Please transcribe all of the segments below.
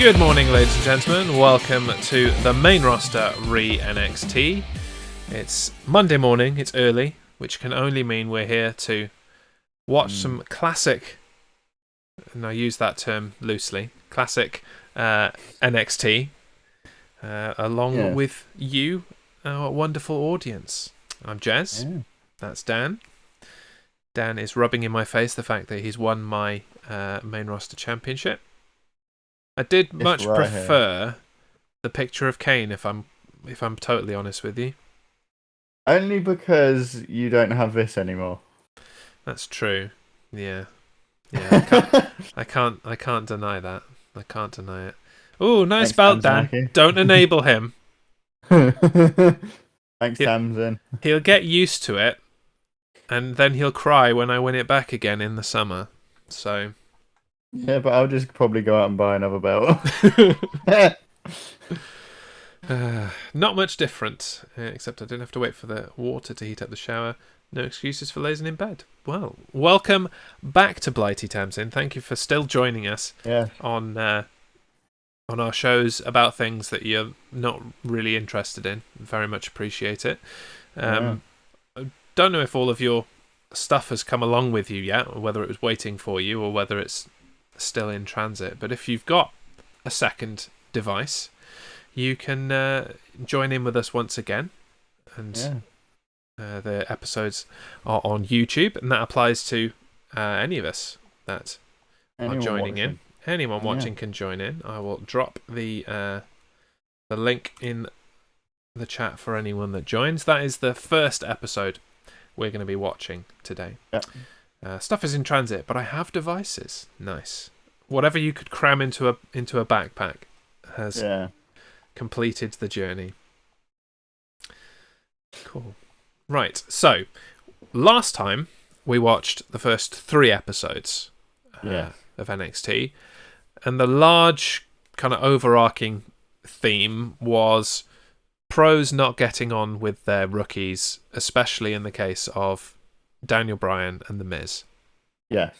Good morning, ladies and gentlemen. Welcome to the main roster Re-NXT. It's Monday morning, it's early, which can only mean we're here to watch some classic, and I use that term loosely, classic NXT, along with you, our wonderful audience. I'm Jez, that's Dan. Dan is rubbing in my face the fact that he's won my main roster championship. I did much prefer the picture of Kane, if I'm totally honest with you. Only because you don't have this anymore. That's true. Yeah. I can't deny that. I can't deny it. Oh, nice belt, Dan. Don't enable him. Thanks, Tamsin. He'll get used to it, and then he'll cry when I win it back again in the summer. So. Yeah, but I'll just probably go out and buy another belt. Not much different, except I didn't have to wait for the water to heat up the shower. No excuses for lazing in bed. Well, welcome back to Blighty Tamsin. Thank you for still joining us on our shows about things that you're not really interested in. Very much appreciate it. I don't know if all of your stuff has come along with you yet, or whether it was waiting for you, or whether it's still in transit, but if you've got a second device, you can join in with us once again, and the episodes are on YouTube, and that applies to any of us that are joining in. Anyone watching can join in. I will drop the link in the chat for anyone that joins. That is the first episode we're going to be watching today. Stuff is in transit, but I have devices. Nice. Whatever you could cram into a backpack has completed the journey. Cool. Right. So, last time we watched the first 3 episodes of NXT, and the large kind of overarching theme was pros not getting on with their rookies, especially in the case of Daniel Bryan and The Miz. Yes.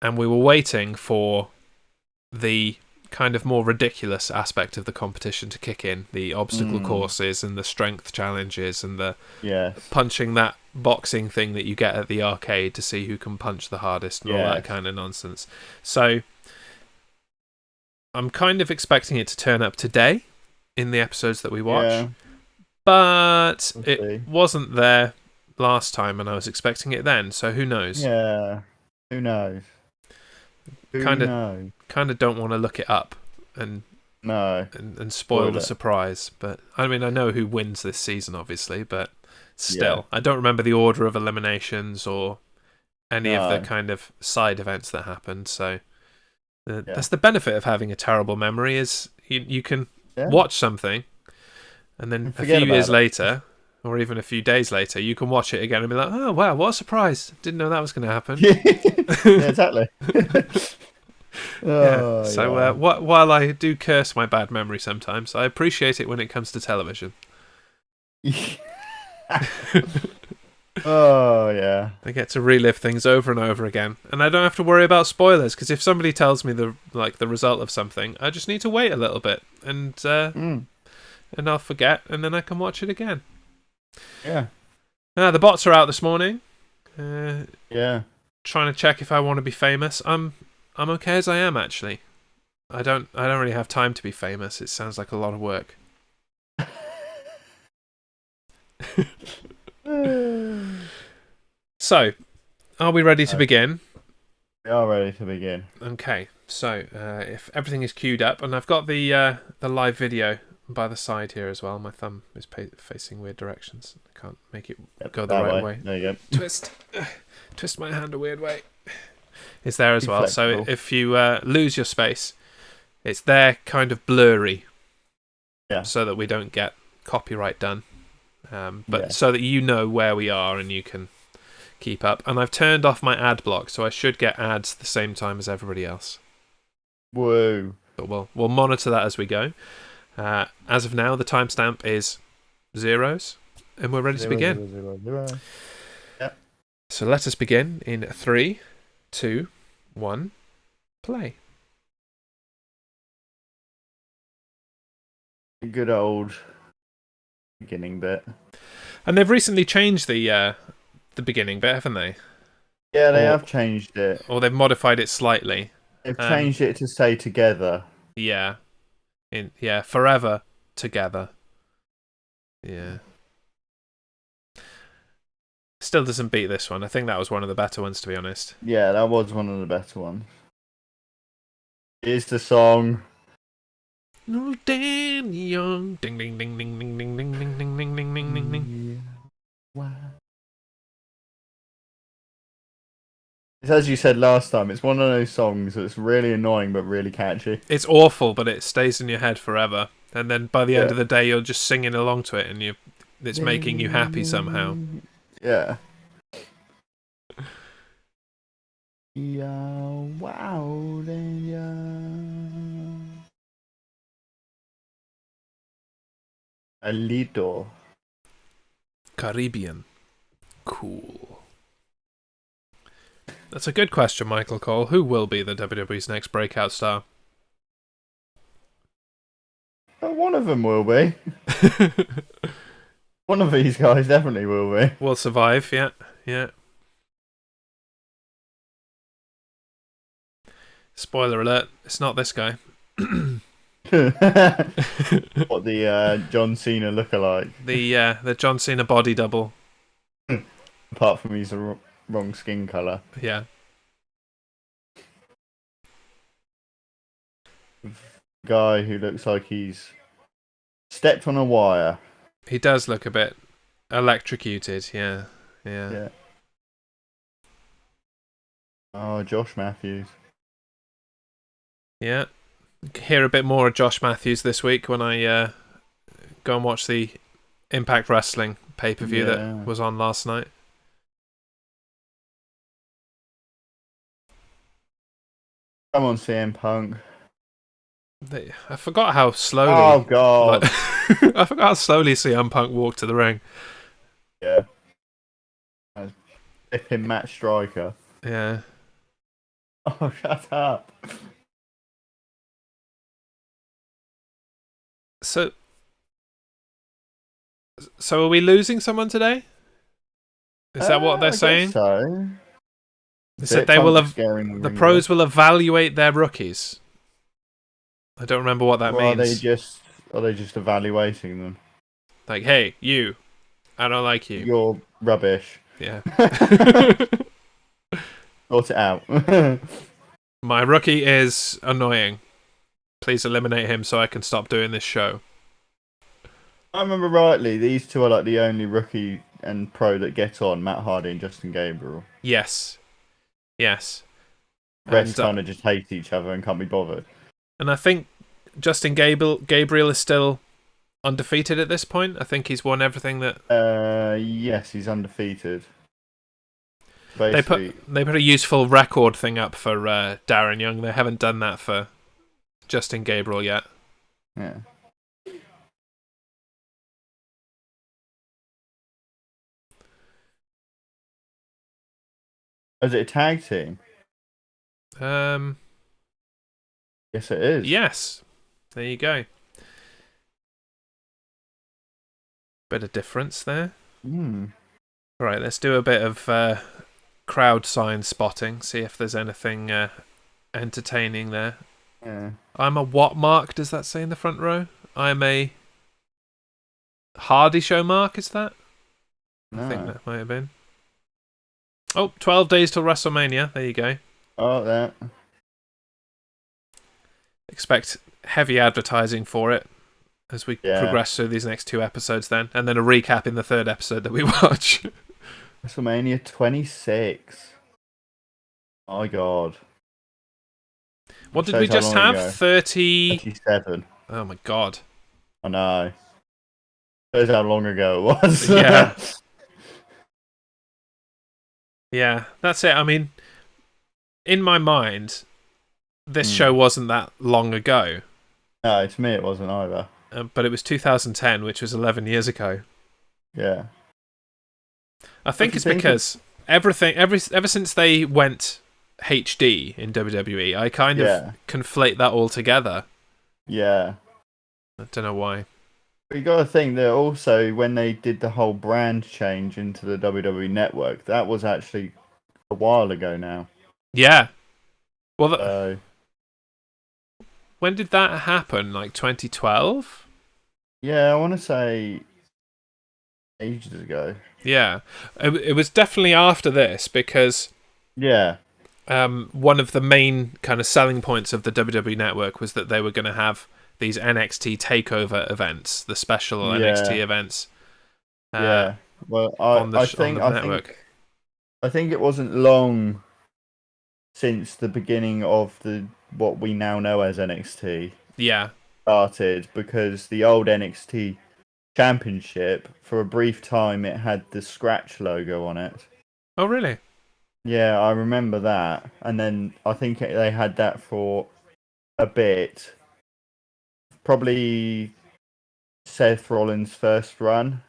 And we were waiting for the kind of more ridiculous aspect of the competition to kick in. The obstacle courses and the strength challenges and the punching that boxing thing that you get at the arcade to see who can punch the hardest and all that kind of nonsense. So I'm kind of expecting it to turn up today in the episodes that we watch. But it wasn't there last time, and I was expecting it then, so who knows? Who knows? Kind of don't want to look it up and spoil the surprise. But I mean, I know who wins this season, obviously, but still, I don't remember the order of eliminations or any of the kind of side events that happened. So that's the benefit of having a terrible memory, is you can watch something, and then a few years later, or even a few days later, you can watch it again and be like, oh, wow, what a surprise. Didn't know that was going to happen. Exactly. While I do curse my bad memory sometimes, I appreciate it when it comes to television. I get to relive things over and over again, and I don't have to worry about spoilers, because if somebody tells me the result of something, I just need to wait a little bit, and I'll forget, and then I can watch it again. The bots are out this morning. Trying to check if I want to be famous. I'm okay as I am, actually. I don't really have time to be famous. It sounds like a lot of work. So, are we ready to begin? We are ready to begin. Okay. So, if everything is queued up, and I've got the live video by the side here as well. My thumb is facing weird directions. I can't make it go the right way. There you go. Twist my hand a weird way. It's there as well. So if you lose your space, it's there kind of blurry. So that we don't get copyright done. But so that you know where we are and you can keep up. And I've turned off my ad block, so I should get ads the same time as everybody else. Whoa. But we'll monitor that as we go. As of now, the timestamp is 0s, and we're ready to begin. 0. Yep. So let us begin in 3, 2, 1, play. Good old beginning bit. And they've recently changed the beginning bit, haven't they? Yeah, they have changed it. Or they've modified it slightly. They've changed it to say together. Yeah. Forever together. Yeah. Still doesn't beat this one. I think that was one of the better ones, to be honest. Yeah, that was one of the better ones. Here's the song. Dan Young. Ding ding ding ding ding ding ding ding ding ding ding ding ding ding. Wow. It's as you said last time, it's one of those songs that's really annoying but really catchy. It's awful, but it stays in your head forever. And then by the end of the day, you're just singing along to it, and it's making you happy somehow. Yeah. Yeah, wow, then a little Caribbean. Cool. That's a good question, Michael Cole. Who will be the WWE's next breakout star? One of them will be. One of these guys definitely will be. Will survive, yeah. Spoiler alert, it's not this guy. What, the John Cena lookalike? The John Cena body double. Apart from he's the wrong skin colour. Yeah. Guy who looks like he's stepped on a wire. He does look a bit electrocuted, yeah. Oh, Josh Matthews. Yeah. Hear a bit more of Josh Matthews this week when I go and watch the Impact Wrestling pay-per-view that was on last night. Come on, CM Punk. I forgot how slowly... Oh, God. I forgot how slowly CM Punk walked to the ring. Yeah. Flipping Matt Striker. Yeah. Oh, shut up. So are we losing someone today? Is that what they're saying? So. They said the pros will evaluate their rookies. I don't remember what that means. Are they just evaluating them? Like, hey, you, I don't like you. You're rubbish. Yeah. Sort it out. My rookie is annoying. Please eliminate him so I can stop doing this show. I remember rightly, these two are like the only rookie and pro that get on, Matt Hardy and Justin Gabriel. Yes. Rest kind of just hate each other and can't be bothered. And I think Justin Gabriel is still undefeated at this point. I think he's won everything that... yes, he's undefeated. They put a useful record thing up for Darren Young. They haven't done that for Justin Gabriel yet. Yeah. Is it a tag team? Yes, it is. Yes. There you go. Bit of difference there. Right, let's do a bit of crowd sign spotting. See if there's anything entertaining there. Yeah. I'm a what mark, does that say in the front row? I'm a Hardy Show mark, is that? No. I think that might have been. Oh, 12 days till WrestleMania. There you go. Oh, that. Expect heavy advertising for it as we progress through these next 2 episodes then. And then a recap in the 3rd episode that we watch. WrestleMania 26. Oh, my God. What did we just have? 37. Oh, my God. I know. Shows how long ago it was. Yeah. Yeah, that's it. I mean, in my mind, this show wasn't that long ago. No, to me it wasn't either. But it was 2010, which was 11 years ago. Yeah. I think it's because ever since they went HD in WWE, I kind of conflate that all together. Yeah. I don't know why. But you got to think that also when they did the whole brand change into the WWE Network, that was actually a while ago now. Yeah. Well, when did that happen? Like 2012? Yeah, I want to say ages ago. Yeah. It was definitely after this because Yeah. one of the main kind of selling points of the WWE Network was that they were going to have these NXT takeover events, the special NXT events. Yeah. Well, on the I network. think it wasn't long since the beginning of the what we now know as NXT Yeah. started, because the old NXT Championship, for a brief time, it had the Scratch logo on it. Oh, really? Yeah, I remember that. And then I think they had that for a bit. Probably Seth Rollins' first run,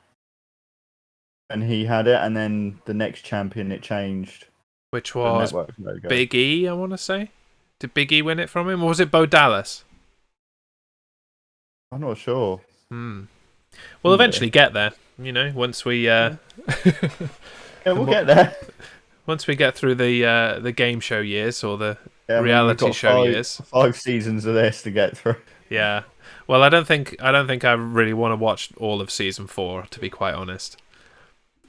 and he had it, and then the next champion it changed Which the was network logo. Big E, I want to say. Did Big E win it from him, or was it Bo Dallas? I'm not sure. We'll eventually get there, once we Yeah, we'll get there. once we get through the game show years or the Yeah, reality show years. 5 seasons of this to get through. Yeah. Well, I don't think I really want to watch all of season 4, to be quite honest.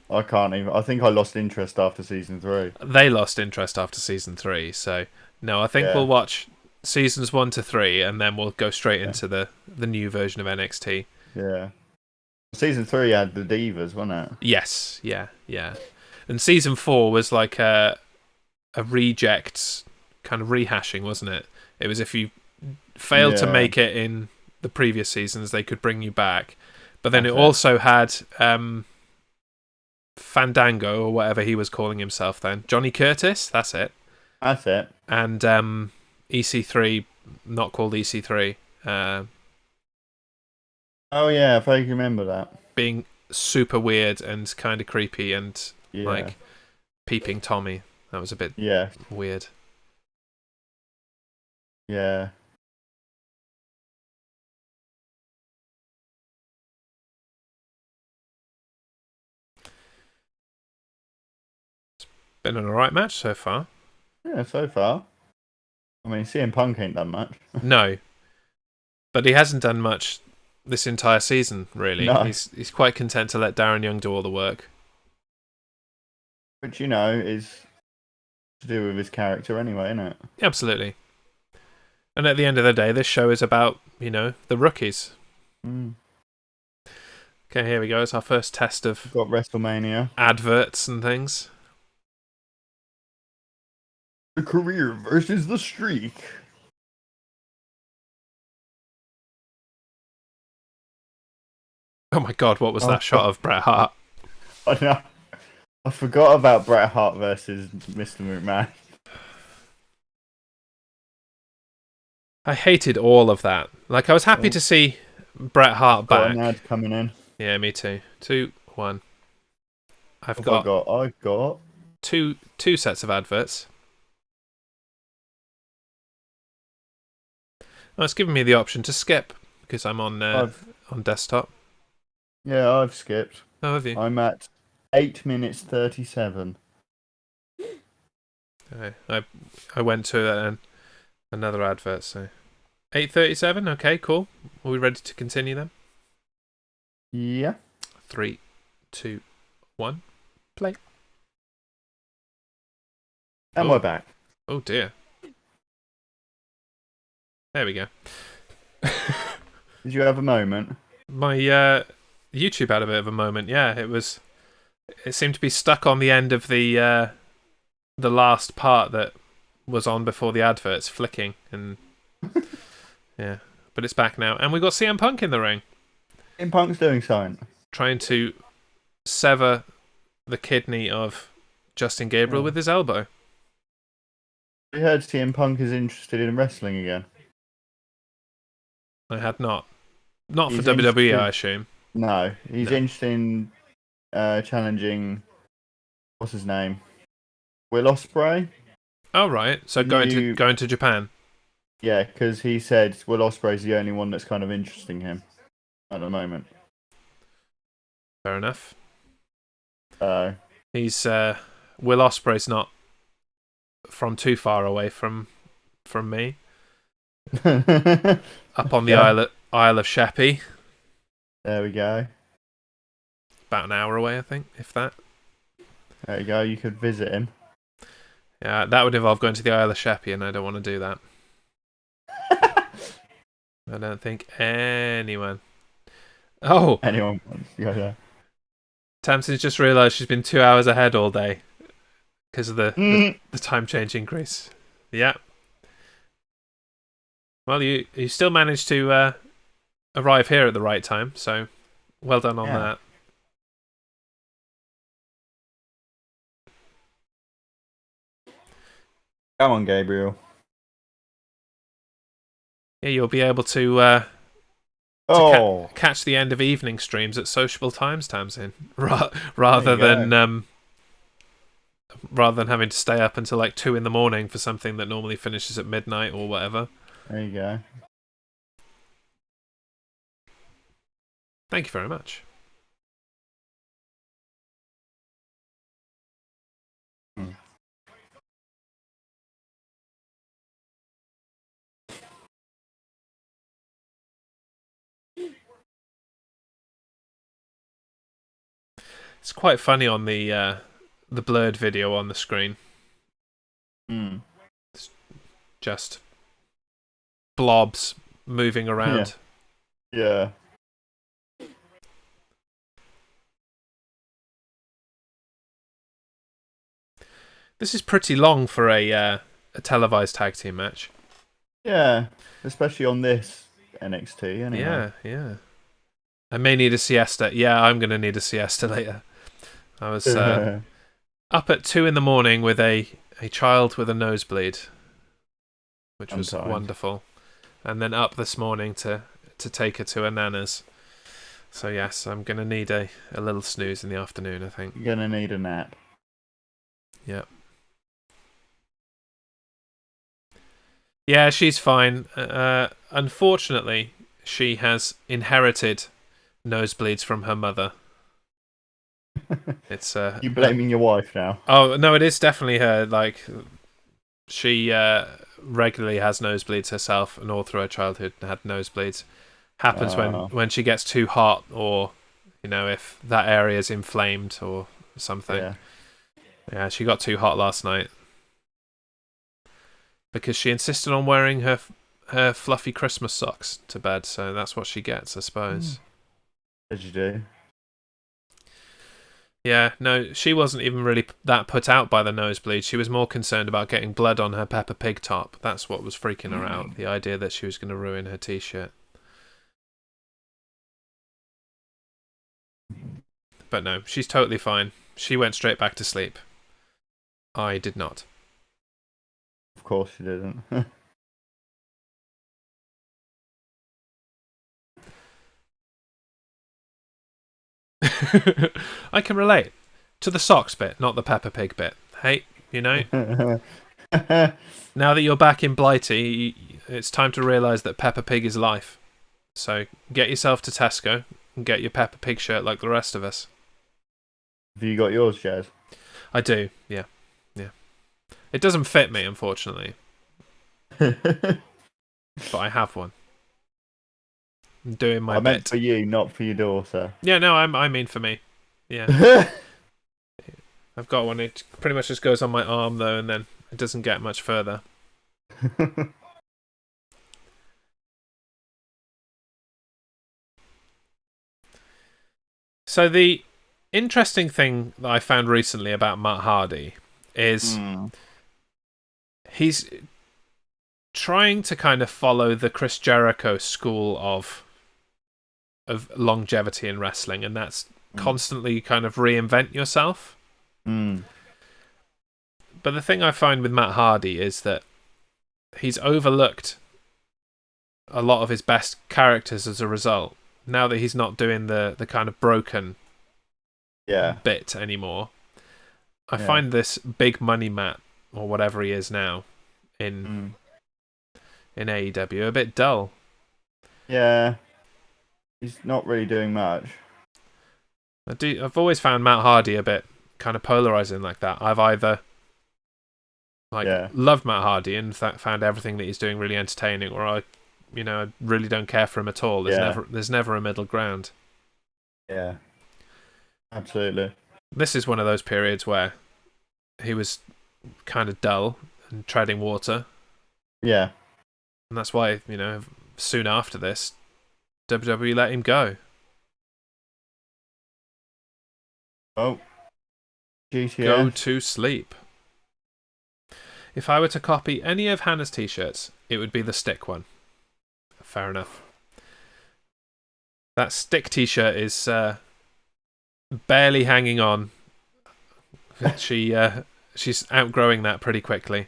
I can't even. I think I lost interest after season 3. They lost interest after season 3, so no, I think we'll watch seasons 1 to 3, and then we'll go straight into the new version of NXT. Yeah. Season 3 had the Divas, wasn't it? Yes, yeah. And season 4 was like a reject kind of rehashing, wasn't it? It was if you failed to make it in the previous seasons, they could bring you back. But then it also had Fandango, or whatever he was calling himself then. Johnny Curtis, that's it. That's it. And EC3, not called EC3. Oh yeah, if I can remember that. Being super weird and kind of creepy and like peeping Tommy. That was a bit weird. Yeah. It's been an alright match so far. Yeah, so far. I mean, CM Punk ain't done much. No. But he hasn't done much this entire season, really. No. He's quite content to let Darren Young do all the work. Which, is to do with his character anyway, isn't it? Absolutely. And at the end of the day, this show is about, the rookies. Okay, here we go. It's our first test of got Wrestlemania adverts and things. The career versus the streak. Oh my god, what was that shot of Bret Hart? I know. I forgot about Bret Hart versus Mr. McMahon. I hated all of that. Like, I was happy to see Bret Hart back. Got an ad coming in. Yeah, me too. 2, 1. I've got two sets of adverts. Oh, it's giving me the option to skip because I'm on desktop. Yeah, I've skipped. Oh, have you? I'm at 8 minutes 37. I went to another advert, so 8:37. Okay, cool. Are we ready to continue then? Yeah. 3, 2, 1, play. And we're back. Oh dear. There we go. Did you have a moment? My YouTube had a bit of a moment. Yeah, it seemed to be stuck on the end of the last part that was on before the adverts flicking, and yeah, but it's back now, and we got CM Punk in the ring. CM Punk's doing something. Trying to sever the kidney of Justin Gabriel with his elbow. We heard CM Punk is interested in wrestling again. I had not. Not for WWE, I assume. No, he's interested in challenging. What's his name? Will Ospreay. Oh right, so going to Japan. Yeah, because he said Will Ospreay's the only one that's kind of interesting him at the moment. Fair enough. So He's Will Ospreay's not from too far away from me. Up on the yeah, Isle of Sheppey. there we go. About an hour away, I think, if that. There you go. You could visit him. Yeah, that would involve going to the Isle of Sheppey, and I don't want to do that. I don't think anyone. Oh, Anyone wants to go there. Tamsin's just realised she's been 2 hours ahead all day because of Mm. the time change increase. Yeah. Well, you still managed to arrive here at the right time, so well done on that. Come on, Gabriel. Yeah, you'll be able to catch the end of evening streams at sociable times, Tamsin, rather than having to stay up until like 2 a.m. for something that normally finishes at midnight or whatever. There you go. Thank you very much. It's quite funny on the blurred video on the screen. It's just blobs moving around. Yeah. This is pretty long for a televised tag team match. Yeah, especially on this NXT. Anyway. Yeah. I may need a siesta. Yeah, I'm going to need a siesta later. I was up at 2 a.m. with a child with a nosebleed, which was wonderful. And then up this morning to take her to her nana's. So yes, I'm going to need a little snooze in the afternoon, I think. You're going to need a nap. Yep. Yeah, she's fine. Unfortunately, she has inherited nosebleeds from her mother. It's you blaming your wife now? Oh no, it is definitely her. Like, she regularly has nosebleeds herself, and all through her childhood had nosebleeds. Happens when she gets too hot, or if that area is inflamed or something. Yeah, she got too hot last night because she insisted on wearing her fluffy Christmas socks to bed. So that's what she gets, I suppose. Did you do? Yeah, no, she wasn't even really that put out by the nosebleed. She was more concerned about getting blood on her Peppa Pig top. That's what was freaking her out. The idea that she was going to ruin her t-shirt. But no, she's totally fine. She went straight back to sleep. I did not. Of course you didn't. I can relate to the socks bit, not the Peppa Pig bit. Hey, now that you're back in Blighty, it's time to realise that Peppa Pig is life. So get yourself to Tesco and get your Peppa Pig shirt like the rest of us. Have you got yours, Jazz? I do, yeah. It doesn't fit me, unfortunately. But I have one. I'm doing my bit. I meant for you, not for your daughter. Yeah, no, I mean for me. Yeah. I've got one. It pretty much just goes on my arm, though, and then it doesn't get much further. So the interesting thing that I found recently about Matt Hardy is he's trying to kind of follow the Chris Jericho school of longevity in wrestling, and that's constantly kind of reinvent yourself. But the thing I find with Matt Hardy is that he's overlooked a lot of his best characters as a result. Now that he's not doing the kind of broken bit anymore, I find this big money Matt, or whatever he is now, in AEW a bit dull. Yeah. He's not really doing much. I've always found Matt Hardy a bit kind of polarizing like that. I've either loved Matt Hardy and found everything that he's doing really entertaining, or I really don't care for him at all. There's never a middle ground. Yeah, absolutely. This is one of those periods where he was kind of dull and treading water. Yeah. And that's why, soon after this, WWE let him go. Oh. GTS. Go to sleep. If I were to copy any of Hannah's t-shirts, it would be the stick one. Fair enough. That stick t-shirt is barely hanging on. She's outgrowing that pretty quickly.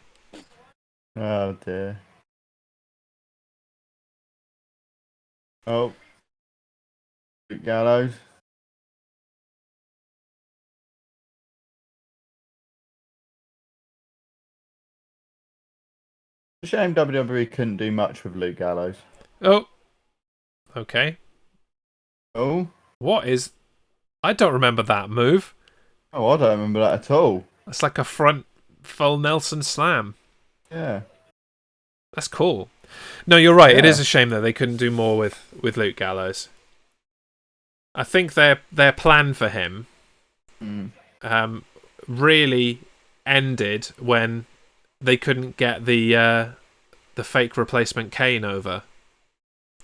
Oh dear. Oh. Gallows. It's a shame WWE couldn't do much with Luke Gallows. Oh. Okay. Oh. What is... I don't remember that move. Oh, I don't remember that at all. That's like a front full Nelson slam. Yeah. That's cool. No, you're right. Yeah. It is a shame that they couldn't do more with Luke Gallows. I think their plan for him really ended when they couldn't get the fake replacement Kane over.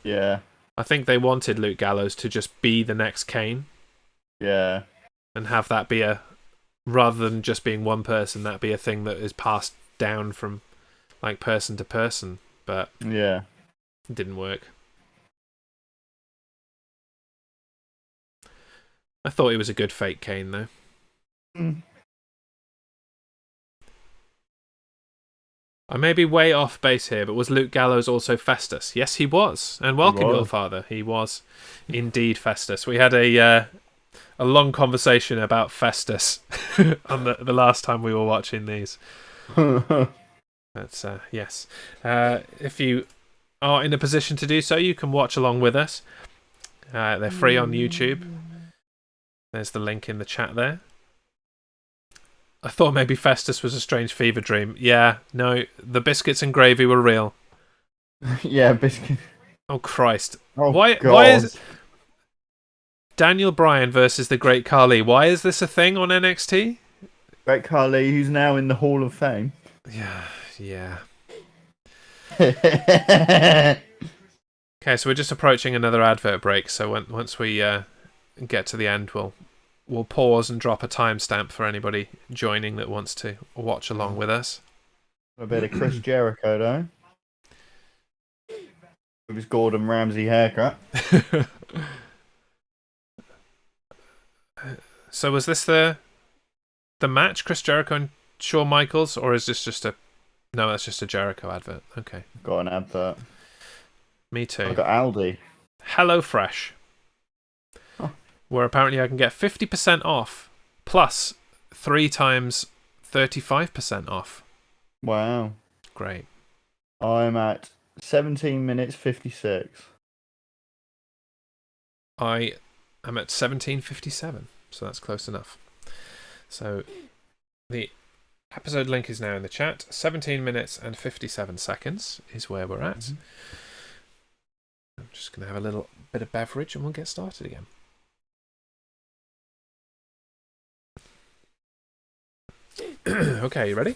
Yeah. I think they wanted Luke Gallows to just be the next Kane. Yeah. And have that be rather than just being one person, that be a thing that is passed down from like person to person. But yeah, it didn't work. I thought he was a good fake Kane though. I may be way off base here, but was Luke Gallows also Festus? Yes, he was. And welcome, your father. He was indeed Festus. We had a long conversation about Festus on the last time we were watching these. But yes, if you are in a position to do so, you can watch along with us. They're free on YouTube. There's the link in the chat there. I thought maybe Festus was a strange fever dream. Yeah, no, the biscuits and gravy were real. Yeah, biscuit. Oh Christ! Oh, why is Daniel Bryan versus the Great Khali? Why is this a thing on NXT? Great Khali, who's now in the Hall of Fame. Yeah. Okay, so we're just approaching another advert break. So once we get to the end, we'll pause and drop a timestamp for anybody joining that wants to watch along with us. A bit of Chris Jericho, though. With his Gordon Ramsay haircut. So was this the match, Chris Jericho and Shawn Michaels, or is this just a... No, that's just a Jericho advert. Okay. Got an advert. Me too. I got Aldi. HelloFresh. Where apparently I can get 50% off, plus 3 times 35% off. Wow. Great. I'm at 17 minutes 56. I am at 17:57, so that's close enough. So the episode link is now in the chat. 17 minutes and 57 seconds is where we're at. Mm-hmm. I'm just going to have a little bit of beverage and we'll get started again. Okay, you ready?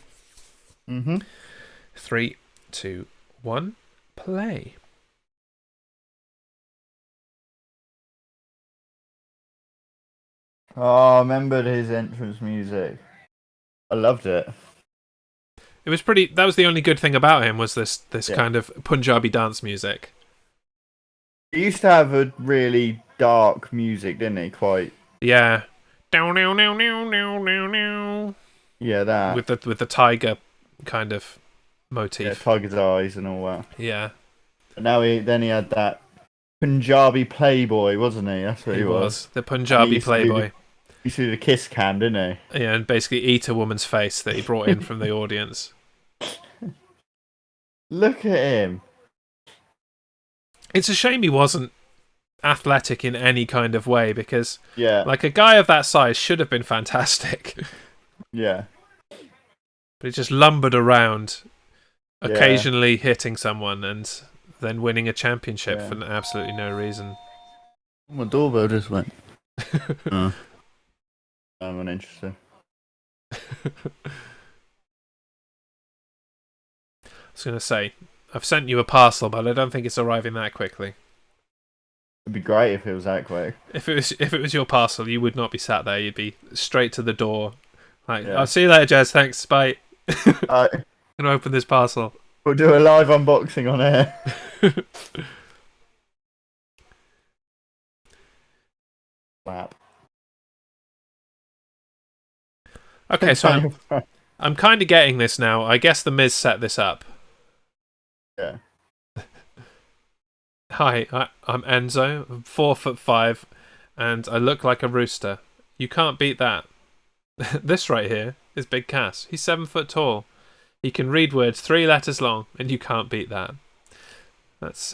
3, 2, 1, play. Oh, I remembered his entrance music. I loved it. It was pretty... That was the only good thing about him, was this kind of Punjabi dance music. He used to have a really dark music, didn't he? Quite. Yeah. Yeah, that. With the tiger kind of motif. Yeah, tiger's eyes and all that. Yeah. But now he had that Punjabi playboy, wasn't he? That's what he was. The Punjabi playboy. He used to do the kiss cam, didn't he? Yeah, and basically eat a woman's face that he brought in from the audience. Look at him. It's a shame he wasn't athletic in any kind of way, because Yeah. like a guy of that size should have been fantastic. Yeah. But he just lumbered around, Yeah. occasionally hitting someone and then winning a championship Yeah. for absolutely no reason. My doorbell just went. I'm uninterested. I was going to say, I've sent you a parcel, but I don't think it's arriving that quickly. It'd be great if it was that quick. If it was your parcel, you would not be sat there. You'd be straight to the door. Like, Yeah. I'll see you later, Jez. Thanks. Bye. I'm Gonna open this parcel. We'll do a live unboxing on air. Slap. Okay, so I'm kind of getting this now. I guess the Miz set this up. Yeah. Hi, I'm Enzo. I'm 4'5", and I look like a rooster. You can't beat that. This right here is Big Cass. He's 7 foot tall. He can read words 3 letters long, and you can't beat that. That's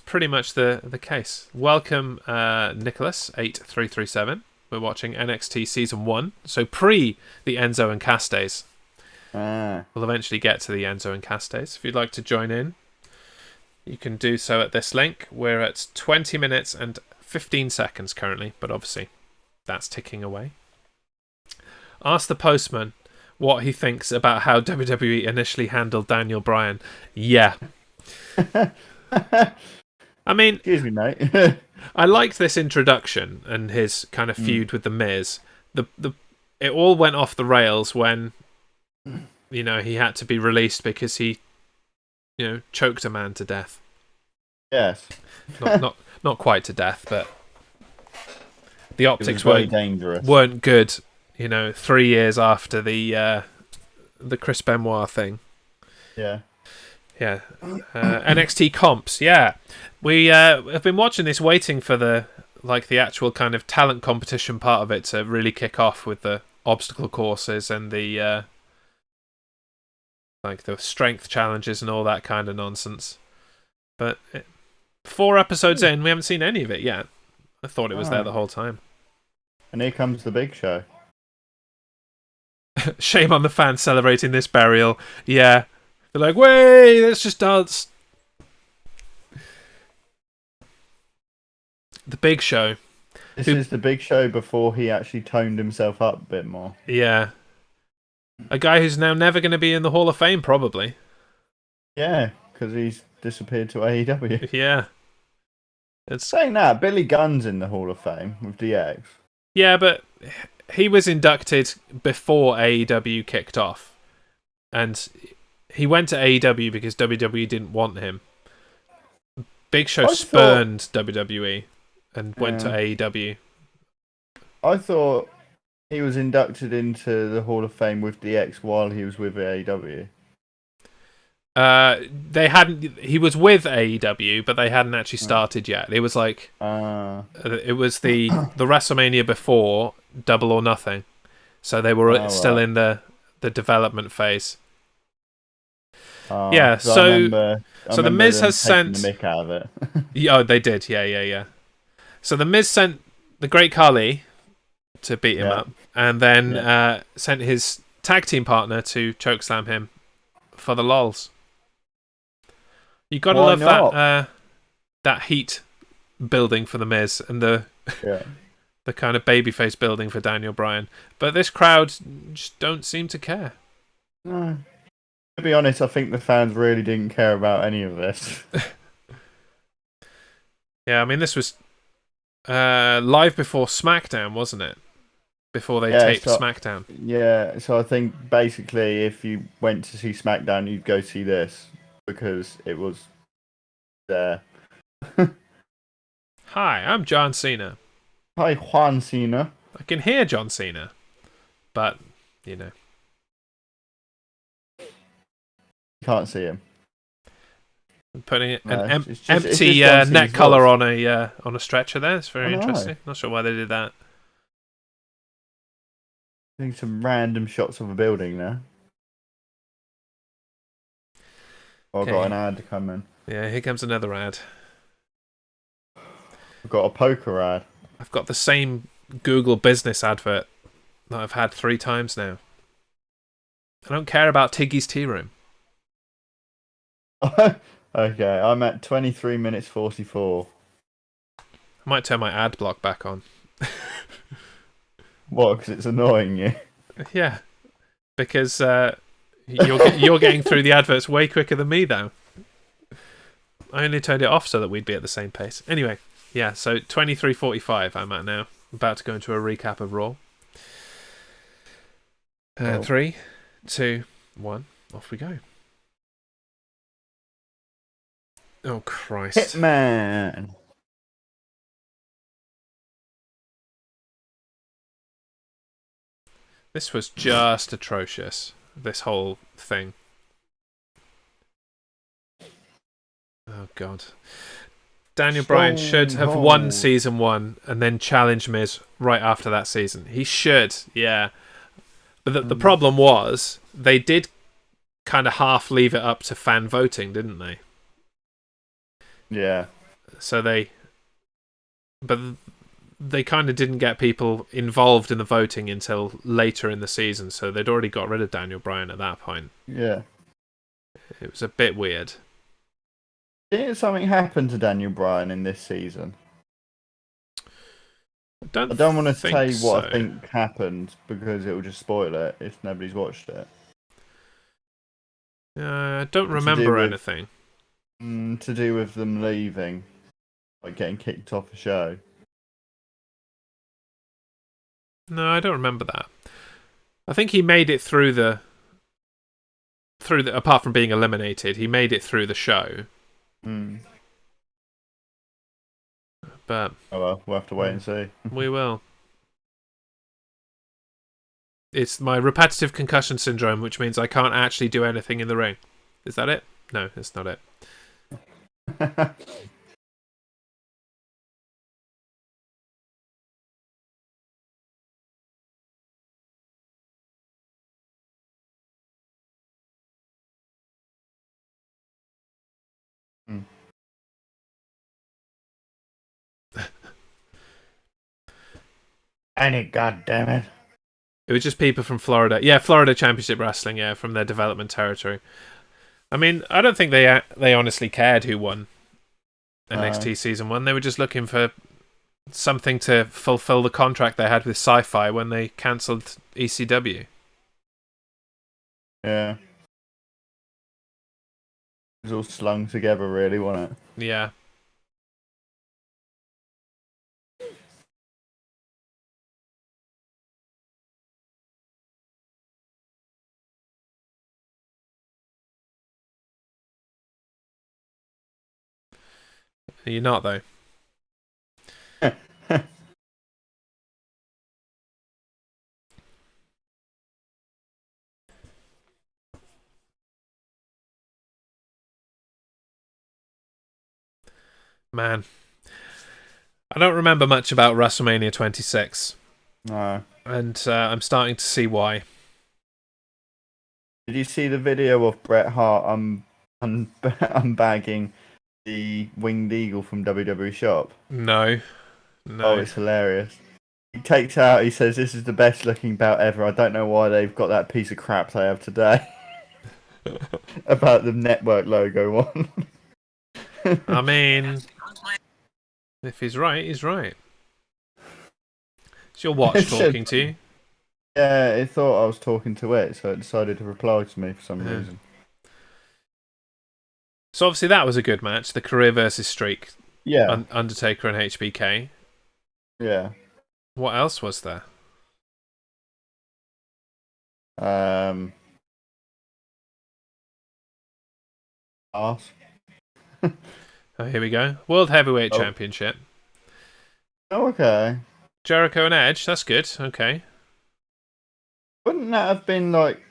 pretty much the case. Welcome, Nicholas 8337. We're watching NXT Season 1, so pre the Enzo and Cass days. We'll eventually get to the Enzo and Cass days. If you'd like to join in, you can do so at this link. We're at 20 minutes and 15 seconds currently, but obviously that's ticking away. Ask the postman what he thinks about how WWE initially handled Daniel Bryan. Yeah. I mean, excuse me, mate. I liked this introduction and his kind of feud with the Miz. It all went off the rails when, you know, he had to be released because he, you know, choked a man to death. Yes. Not quite to death, but the optics weren't good. You know, 3 years after the Chris Benoit thing. Yeah. Yeah. NXT comps. Yeah. We have been watching this, waiting for the actual kind of talent competition part of it to really kick off with the obstacle courses and the the strength challenges and all that kind of nonsense. But 4 episodes in, we haven't seen any of it yet. I thought it was there the whole time. And here comes the big show. Shame on the fans celebrating this burial. Yeah. They're like, "Way, let's just dance." The big show. This is the big show before he actually toned himself up a bit more. Yeah. A guy who's now never going to be in the Hall of Fame, probably. Yeah, because he's disappeared to AEW. Yeah. Saying that, Billy Gunn's in the Hall of Fame with DX. Yeah, but he was inducted before AEW kicked off. And he went to AEW because WWE didn't want him. Big Show spurned WWE and went to AEW. I thought he was inducted into the Hall of Fame with DX while he was with AEW. They hadn't. He was with AEW, but they hadn't actually started yet. It was like it was the WrestleMania before Double or Nothing, so they were still in the development phase. Yeah, so the Miz has sent the mick out of it. Oh, they did. Yeah. So the Miz sent the Great Khali to beat him up, and then sent his tag team partner to chokeslam him for the lols. You gotta love that heat building for the Miz and the kind of babyface building for Daniel Bryan, but this crowd just don't seem to care. No. To be honest, I think the fans really didn't care about any of this. Yeah, I mean, this was live before SmackDown, wasn't it? Before they taped SmackDown. Yeah, so I think basically if you went to see SmackDown, you'd go see this because it was there. Hi, I'm John Cena. Hi, Juan Cena. I can hear John Cena, but, you know. Can't see him. Putting an empty neck collar on a stretcher there. It's very interesting. Not sure why they did that. Doing some random shots of a building there. I've got an ad coming. Yeah, here comes another ad. I've got a poker ad. I've got the same Google business advert that I've had 3 times now. I don't care about Tiggy's Tea Room. Okay, I'm at 23 minutes 44. I might turn my ad block back on. What? Because it's annoying you? Yeah, because you're getting through the adverts way quicker than me, though. I only turned it off so that we'd be at the same pace. Anyway, yeah, so 23:45 I'm at now. About to go into a recap of Raw. 3, 2, 1, off we go. Oh, Christ. Hitman! This was just atrocious, this whole thing. Oh, God. Daniel Bryan should have won season 1 and then challenged Miz right after that season. He should, yeah. But the problem was, they did kind of half leave it up to fan voting, didn't they? Yeah. So but they kind of didn't get people involved in the voting until later in the season, so they'd already got rid of Daniel Bryan at that point. Yeah. It was a bit weird. Did something happen to Daniel Bryan in this season? I don't want to tell you what I think happened because it will just spoil it if nobody's watched it. I don't remember anything. To do with them leaving, like getting kicked off the show. No, I don't remember that. I think he made it through the apart from being eliminated, he made it through the show. But oh well, we'll have to wait and see. We will. It's my repetitive concussion syndrome, which means I can't actually do anything in the ring. Is that it? No, it's not it. Any goddamn it. It was just people from Florida. Yeah, Florida Championship Wrestling, yeah, from their development territory. I mean, I don't think they honestly cared who won NXT Season 1. They were just looking for something to fulfill the contract they had with Sci-Fi when they cancelled ECW. Yeah. It was all slung together, really, wasn't it? Yeah. You're not, though. Man. I don't remember much about WrestleMania 26. No. And I'm starting to see why. Did you see the video of Bret Hart unbagging the winged eagle from WWE Shop? No. Oh, it's hilarious. He takes out, he says, "This is the best looking belt ever. I don't know why they've got that piece of crap they have today." About the network logo one. I mean, if he's right, he's right. Is your watch talking to you? Yeah, it thought I was talking to it, so it decided to reply to me for some reason. So obviously that was a good match, the career versus streak. Yeah. Undertaker and HBK. Yeah. What else was there? Arse. Oh, here we go. World Heavyweight Championship. Oh, okay. Jericho and Edge, that's good. Okay. Wouldn't that have been like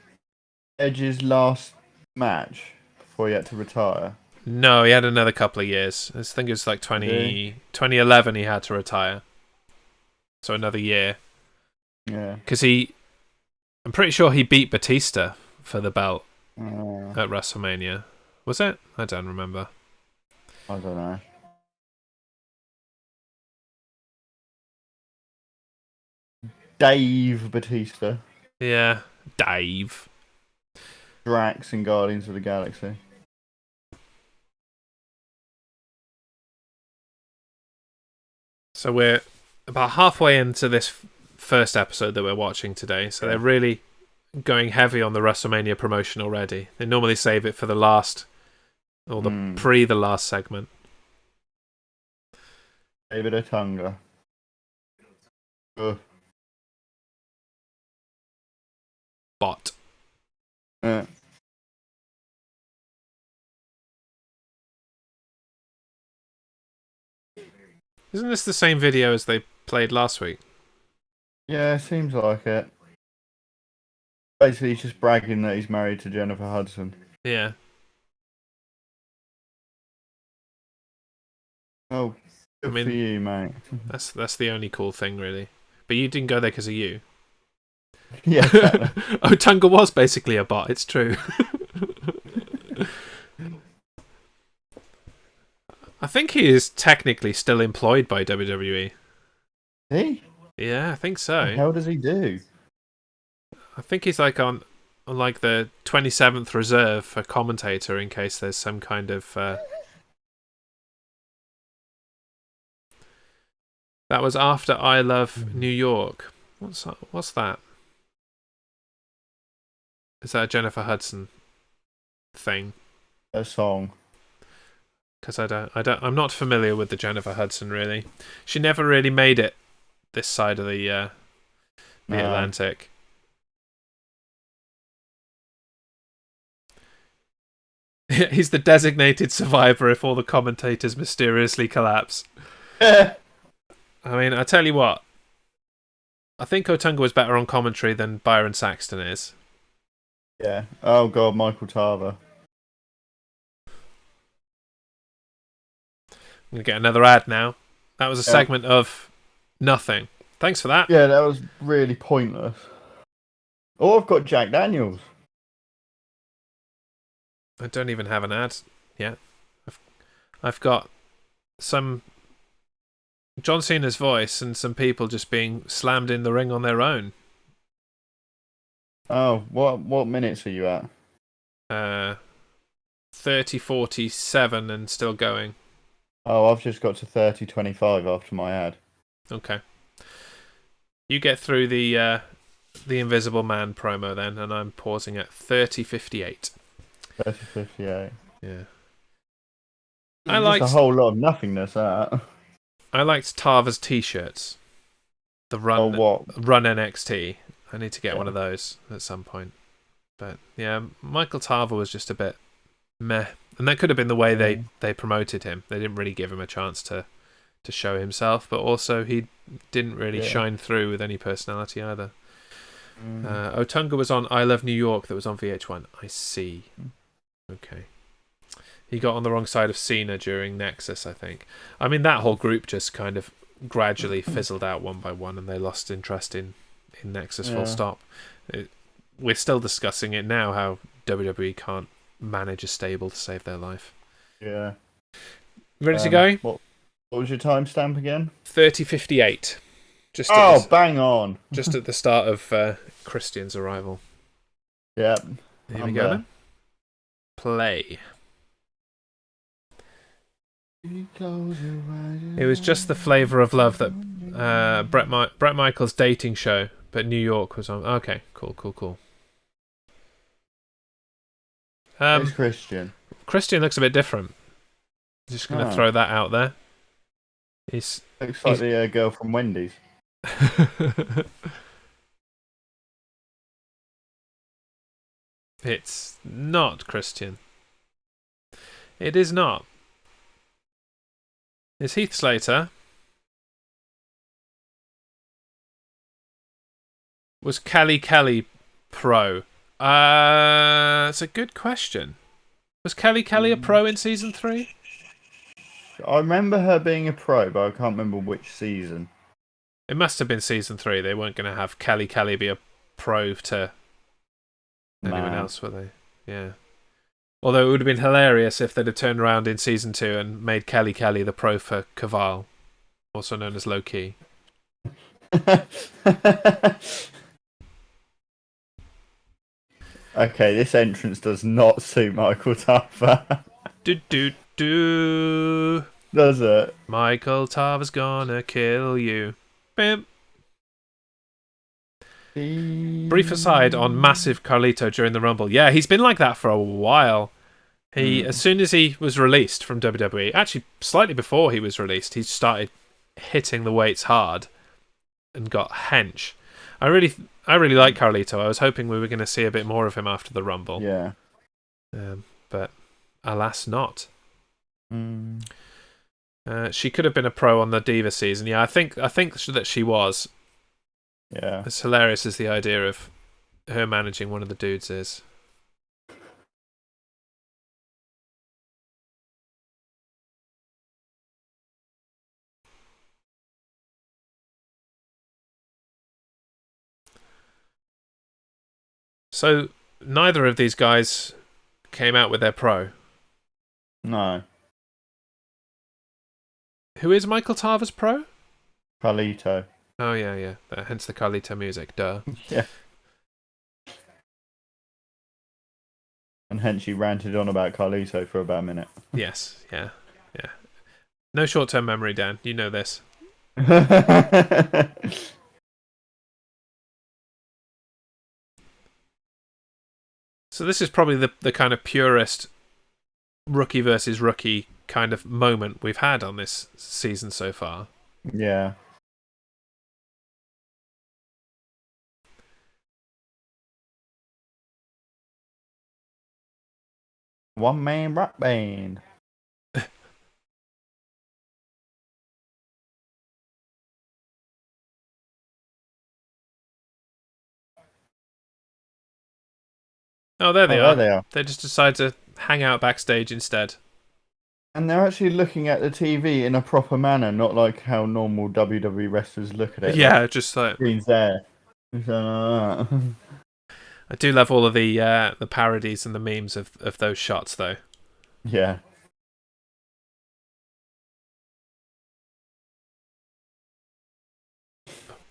Edge's last match before he had to retire? No, he had another couple of years. I think it was like 2011 he had to retire. So another year. Yeah. Because I'm pretty sure he beat Batista for the belt at WrestleMania. Was it? I don't remember. I don't know. Dave Batista. Yeah, Dave. Drax in Guardians of the Galaxy. So we're about halfway into this first episode that we're watching today. So they're really going heavy on the WrestleMania promotion already. They normally save it for the last, or the last segment. David Otunga. Bot. Yeah. Isn't this the same video as they played last week? Yeah, seems like it. Basically, he's just bragging that he's married to Jennifer Hudson. Yeah. Oh, good for you, mate. That's the only cool thing, really. But you didn't go there because of you. Yeah, exactly. Otunga was basically a bot, it's true. I think he is technically still employed by WWE. He? Yeah, I think so. What the hell does he do? I think he's like on like the 27th reserve for commentator in case there's some kind of... That was after I Love New York. What's that? Is that a Jennifer Hudson thing? A song. Because I'm not familiar with the Jennifer Hudson, really. She never really made it this side of the Atlantic. He's the designated survivor if all the commentators mysteriously collapse. I mean, I tell you what. I think Otunga was better on commentary than Byron Saxton is. Yeah. Oh, God, Michael Tarver. I'm going to get another ad now. That was a segment of nothing. Thanks for that. Yeah, that was really pointless. Oh, I've got Jack Daniels. I don't even have an ad yet. I've got some John Cena's voice and some people just being slammed in the ring on their own. Oh, what minutes are you at? 30:47 and still going. Oh, I've just got to 30:25 after my ad. Okay. You get through the Invisible Man promo then, and I'm pausing at 30:58. 30:58. Yeah. I liked a whole lot of nothingness. That. I liked Tarver's t-shirts. The Run NXT. I need to get one of those at some point. But yeah, Michael Tarver was just a bit meh. And that could have been the way they promoted him. They didn't really give him a chance to show himself, but also he didn't really shine through with any personality either. Otunga was on I Love New York that was on VH1. I see. Okay. He got on the wrong side of Cena during Nexus, I think. I mean, that whole group just kind of gradually fizzled out one by one and they lost interest in Nexus full stop. We're still discussing it now, how WWE can't manage a stable to save their life. Yeah. Ready to go? What was your timestamp again? 30:58. Bang on. Just at the start of Christian's arrival. Yeah. Here we go then. Play. It was just the flavour of love that Bret Michaels' dating show, but New York was on. Okay, cool. Who's Christian? Christian looks a bit different. Just going to throw that out there. Looks like the girl from Wendy's. It's not Christian. It is not. It's Heath Slater. Was Kelly pro? It's a good question. Was Kelly a pro in season 3? I remember her being a pro, but I can't remember which season. It must have been season 3. They weren't going to have Kelly be a pro to anyone else, were they? Yeah. Although it would have been hilarious if they'd have turned around in season 2 and made Kelly the pro for Caval, also known as Low Key. Okay, this entrance does not suit Michael Tarver. Do. Does it? Michael Tarver's gonna kill you. Bim. Brief aside on massive Carlito during the Rumble. Yeah, he's been like that for a while. As soon as he was released from WWE, actually slightly before he was released, he started hitting the weights hard and got hench. I really like Carlito. I was hoping we were going to see a bit more of him after the Rumble. Yeah. But alas not. She could have been a pro on the Diva season. Yeah, I think that she was. Yeah. As hilarious as the idea of her managing one of the dudes is. So neither of these guys came out with their pro. No. Who is Michael Tarver's pro? Carlito. Oh yeah. Hence the Carlito music. Duh. Yeah. And hence you ranted on about Carlito for about a minute. Yes. Yeah. No short-term memory, Dan. You know this. So this is probably the kind of purest rookie versus rookie kind of moment we've had on this season so far. Yeah. One man rock band. Oh, there they are. There they are. They just decide to hang out backstage instead. And they're actually looking at the TV in a proper manner, not like how normal WWE wrestlers look at it. Yeah, like, just like screen's there. I do love all of the parodies and the memes of those shots, though. Yeah.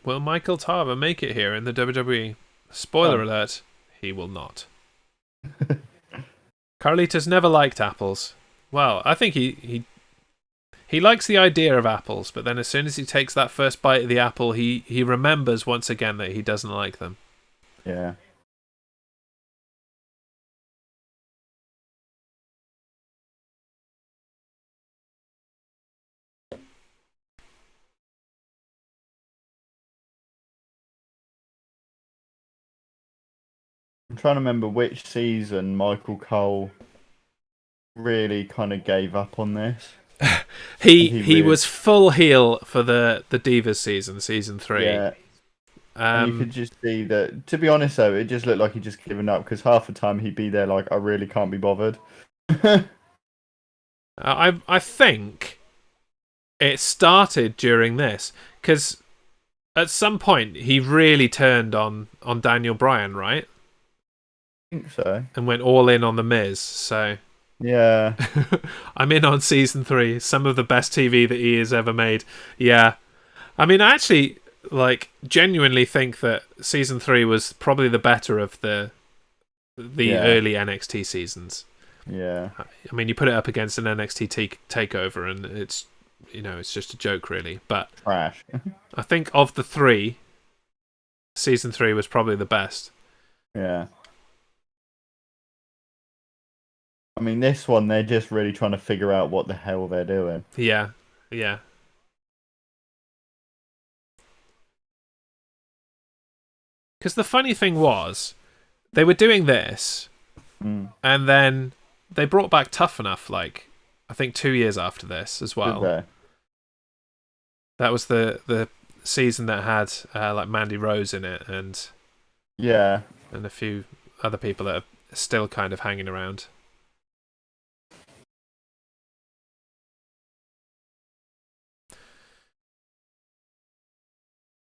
Will Michael Tarver make it here in the WWE? Spoiler alert, he will not. Carlito's never liked apples. Well, I think he likes the idea of apples, but then as soon as he takes that first bite of the apple, he remembers once again that he doesn't like them. Yeah. I'm trying to remember which season Michael Cole really kind of gave up on this. he was full heel for the Divas season 3. Yeah. And you could just see that. To be honest, though, it just looked like he'd just given up because half the time he'd be there like, I really can't be bothered. I think it started during this because at some point he really turned on Daniel Bryan, right? I think so. And went all in on the Miz. So yeah, I'm in on season 3. Some of the best TV that he has ever made. Yeah, I mean, I actually genuinely think that season 3 was probably the better of the early NXT seasons. Yeah, I mean, you put it up against an NXT takeover, and it's just a joke, really. But trash. I think of the 3, season 3 was probably the best. Yeah. I mean, this one, they're just really trying to figure out what the hell they're doing. Yeah. Because the funny thing was, they were doing this, and then they brought back Tough Enough, I think 2 years after this as well. Did they? That was the season that had Mandy Rose in it, and a few other people that are still kind of hanging around.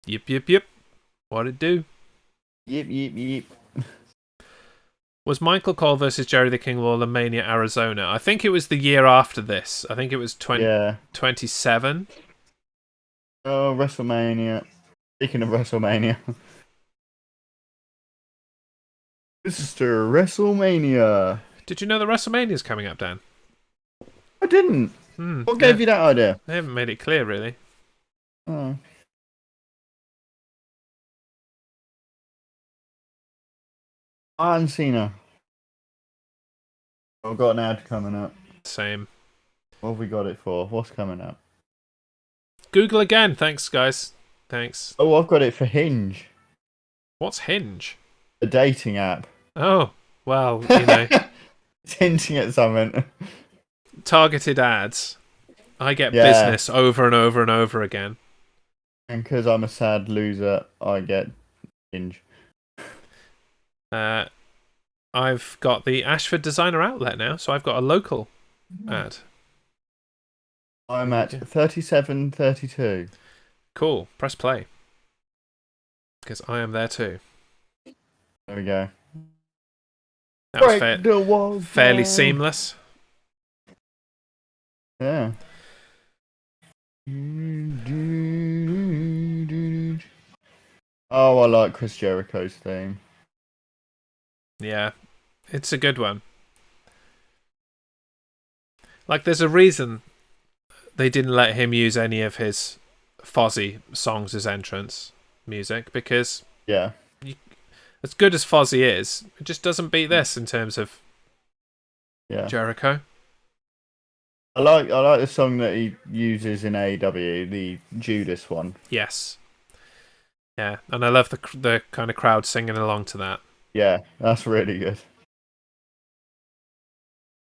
Yep. What'd it do? Yep. Was Michael Cole versus Jerry the King Lawler Mania Arizona? I think it was the year after this. I think it was 27. Oh, Wrestlemania. Speaking of WrestleMania. Mr. WrestleMania. Did you know the WrestleMania's coming up, Dan? I didn't. What gave you that idea? They haven't made it clear, really. Oh. Iron Cena. I've got an ad coming up. Same. What have we got it for? What's coming up? Google again. Thanks, guys. Thanks. Oh, I've got it for Hinge. What's Hinge? A dating app. Oh, well, you know. It's hinting at something. Targeted ads. I get business over and over and over again. And because I'm a sad loser, I get Hinge. I've got the Ashford Designer Outlet now, so I've got a local ad. I'm at 37.32. Cool. Press play. Because I am there too. There we go. That was fairly seamless. Yeah. Oh, I like Chris Jericho's theme. Yeah, it's a good one. Like, there's a reason they didn't let him use any of his Fozzy songs as entrance music, because as good as Fozzy is, it just doesn't beat this in terms of Jericho. I like the song that he uses in AEW, the Judas one. Yes. Yeah, and I love the kind of crowd singing along to that. Yeah, that's really good.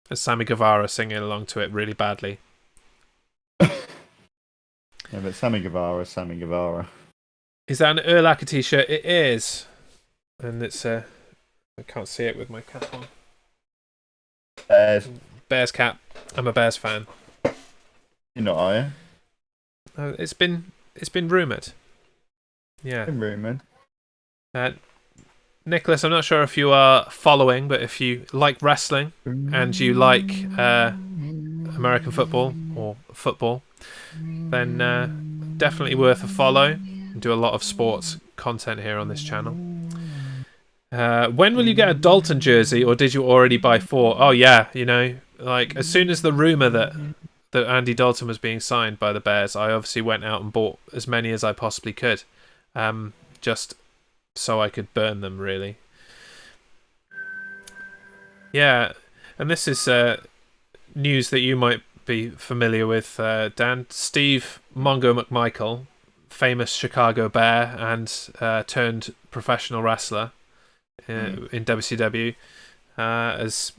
As Sammy Guevara singing along to it really badly. Yeah, but Sammy Guevara. Is that an Urlacher t-shirt? It is. And it's I can't see it with my cap on. Bears cap. I'm a Bears fan. You're not, are you? It's been rumoured. Yeah. Been rumoured. Nicholas, I'm not sure if you are following, but if you like wrestling and you like American football or football, then definitely worth a follow. I do a lot of sports content here on this channel. When will you get a Dalton jersey, or did you already buy 4? Oh yeah, you know, like as soon as the rumour that Andy Dalton was being signed by the Bears, I obviously went out and bought as many as I possibly could, just so I could burn them, really. Yeah, and this is news that you might be familiar with, Dan. Steve Mongo McMichael, famous Chicago Bear and turned professional wrestler in WCW, has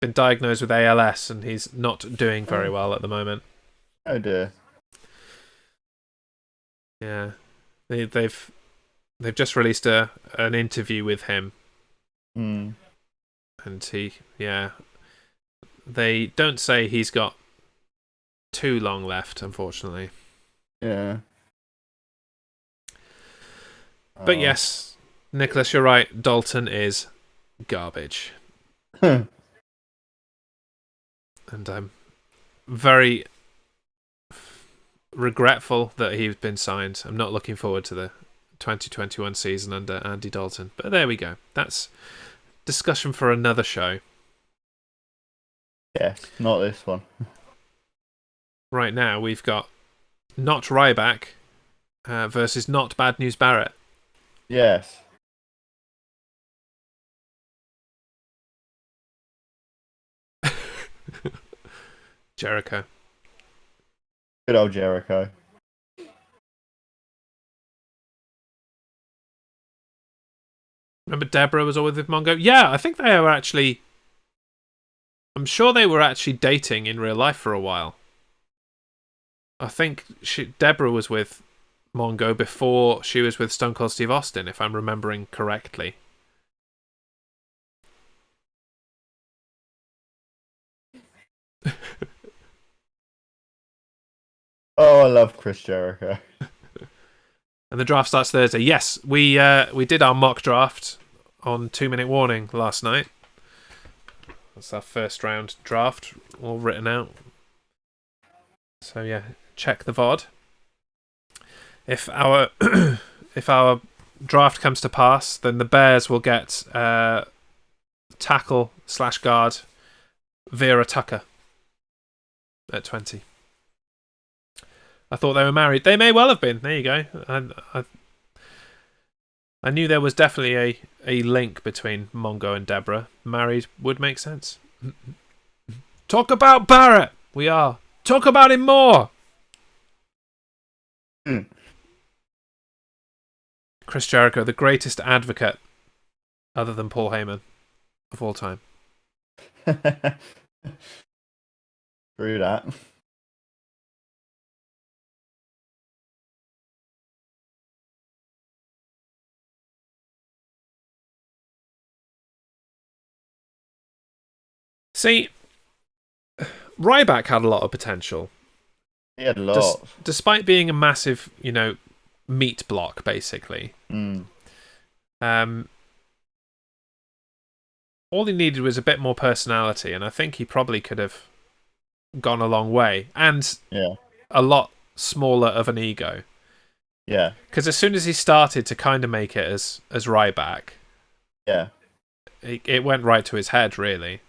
been diagnosed with ALS, and he's not doing very well at the moment. Oh dear. Yeah, they've just released an interview with him, and they don't say he's got too long left, unfortunately. Yeah. But yes, Nicholas, you're right. Dalton is garbage. And I'm very regretful that he's been signed. I'm not looking forward to the 2021 season under Andy Dalton. But there we go. That's discussion for another show. Yes, not this one. Right now, we've got Not Ryback versus Not Bad News Barrett. Yes. Jericho. Good old Jericho. Remember Deborah was always with Mongo? Yeah, I think they were actually... I'm sure they were actually dating in real life for a while. I think Deborah was with Mongo before she was with Stone Cold Steve Austin, if I'm remembering correctly. Oh, I love Chris Jericho. And the draft starts Thursday. Yes, we did our mock draft on 2 Minute Warning last night. That's our first round draft, all written out. So yeah, check the VOD if our if our draft comes to pass, then the Bears will get tackle/guard Vera Tucker at 20. I thought they were married. They may well have been. There you go. I knew there was definitely a link between Mongo and Deborah. Married would make sense. Talk about Barrett. We are. Talk about him more. Chris Jericho, the greatest advocate, other than Paul Heyman, of all time. Through that. See, Ryback had a lot of potential. He had a lot. Despite being a massive, meat block, basically. All he needed was a bit more personality, and I think he probably could have gone a long way. And a lot smaller of an ego. Yeah. Because as soon as he started to kind of make it as Ryback, it went right to his head, really.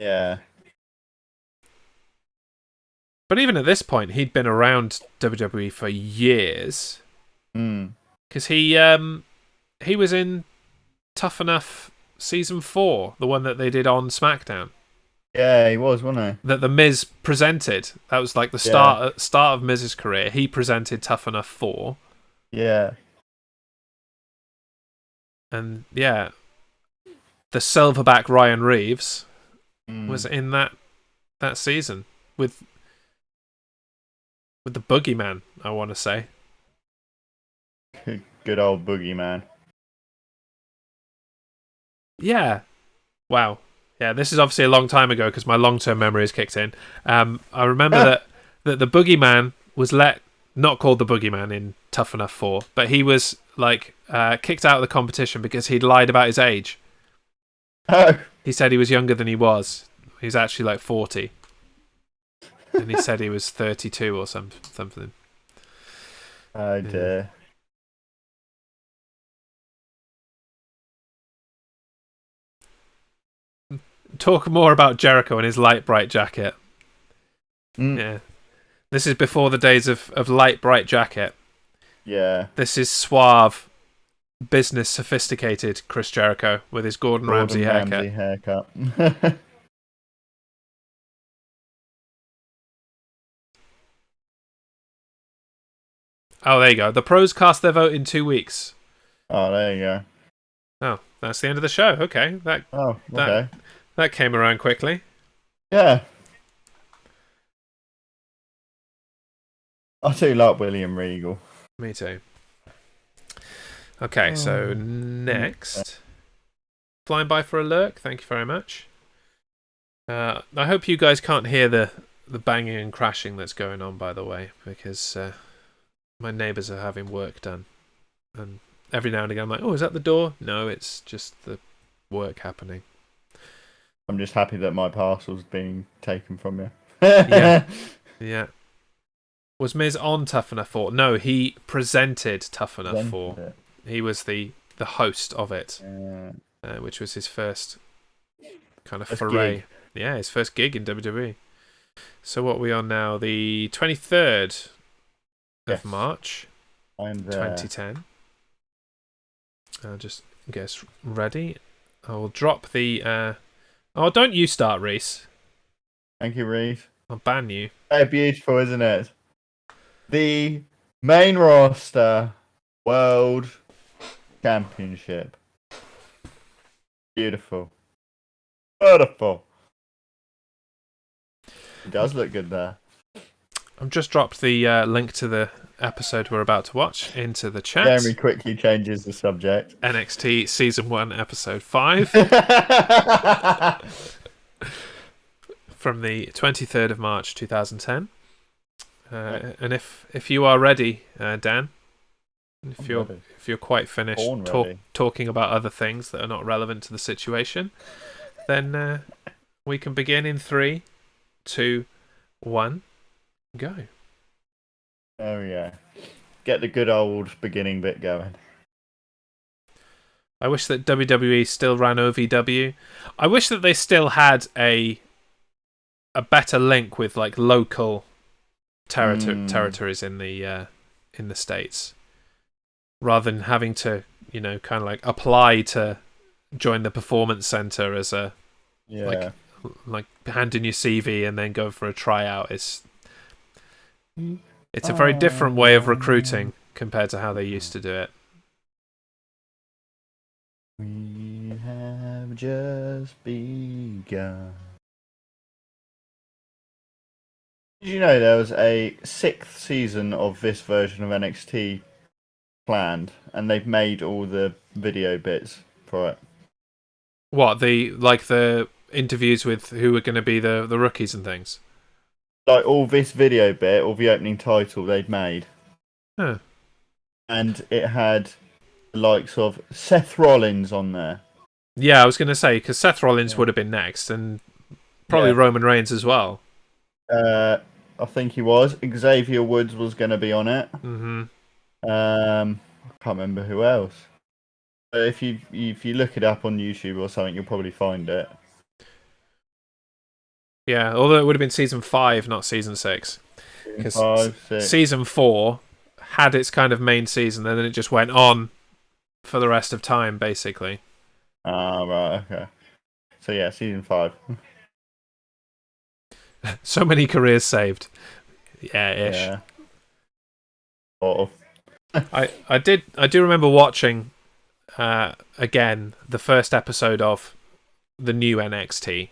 Yeah. But even at this point, he'd been around WWE for years. Because he was in Tough Enough Season 4, the one that they did on SmackDown. Yeah, he was, wasn't he? That the Miz presented. That was like the start of Miz's career. He presented Tough Enough 4. Yeah. And the silverback Ryan Reeves was in that season with the Boogeyman, I want to say. Good old Boogeyman. Yeah. Wow. Yeah, this is obviously a long time ago because my long-term memory has kicked in. I remember that the Boogeyman was not called the Boogeyman in Tough Enough 4, but he was kicked out of the competition because he'd lied about his age. Oh. He said he was younger than he was. He was actually 40. And he said he was 32 or something. Oh dear. Talk more about Jericho and his light bright jacket. Yeah. This is before the days of light bright jacket. Yeah. This is suave, business sophisticated Chris Jericho with his Gordon Ramsay haircut. Oh, there you go. The pros cast their vote in 2 weeks. Oh, there you go. Oh, that's the end of the show. Okay. That came around quickly. Yeah. I do like William Regal. Me too. Okay, so next. Flying by for a lurk. Thank you very much. I hope you guys can't hear the banging and crashing that's going on, by the way, because my neighbours are having work done. And every now and again I'm like, oh, is that the door? No, it's just the work happening. I'm just happy that my parcel's being taken from you. Yeah. Was Miz on Tough Enough 4? No, he presented Tough Enough 4. He was the host of it, which was his first kind of foray. Gig. Yeah, his first gig in WWE. So what are we on now? The 23rd of March, 2010. I'll just get ready. I will drop the... Oh, don't you start, Reese. Thank you, Reese. I'll ban you. Hey, beautiful, isn't it? The main roster World Championship. Beautiful. Beautiful. It does look good there. I've just dropped the link to the episode we're about to watch into the chat. Jeremy quickly changes the subject. NXT Season 1, Episode 5. From the 23rd of March, 2010. And if you are ready, Dan, if you're quite finished talking about other things that are not relevant to the situation, then we can begin in 3, 2, 1, go. Oh yeah. get the good old beginning bit going. I wish that WWE still ran OVW. I wish that they still had a better link with like local territories in the States, rather than having to, kind of like apply to join the performance center as a like hand in your CV and then go for a tryout. It's a very different way of recruiting compared to how they used to do it. We have just begun. Did you know there was a 6th season of this version of NXT planned, and they've made all the video bits for it? What, the interviews with who are going to be the rookies and things? Like all this video bit, all the opening title they'd made. Huh. And it had the likes of Seth Rollins on there. Yeah, I was going to say, because Seth Rollins would have been next, and probably Roman Reigns as well. I think he was. Xavier Woods was going to be on it. Mm-hmm. I can't remember who else. But if you look it up on YouTube or something, you'll probably find it. Yeah, although it would have been season 5, not season 6. Because season 4 had its kind of main season, and then it just went on for the rest of time, basically. Ah, right, okay. So yeah, season 5. So many careers saved. Yeah, ish. Yeah. Sort of. I do remember watching again the first episode of the new NXT,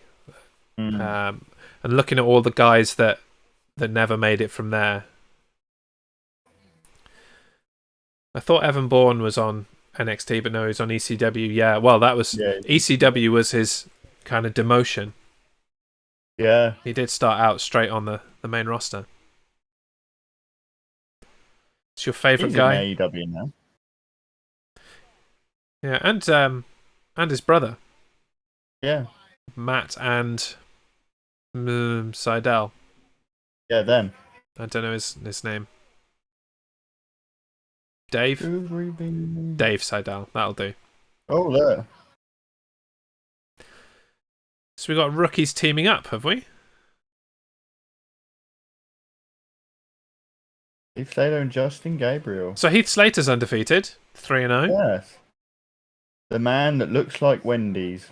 and looking at all the guys that never made it from there. I thought Evan Bourne was on NXT, but no, he's on ECW. Yeah, well, that was ECW was his kind of demotion. Yeah, he did start out straight on the main roster. It's your favourite guy? In AEW now. Yeah, and his brother. Yeah, Matt and Seidel. Yeah, them. I don't know his name. Dave Seidel. That'll do. Oh, there. So we got rookies teaming up, have we? Heath Slater and Justin Gabriel. So Heath Slater's undefeated, 3-0. Yes. The man that looks like Wendy's.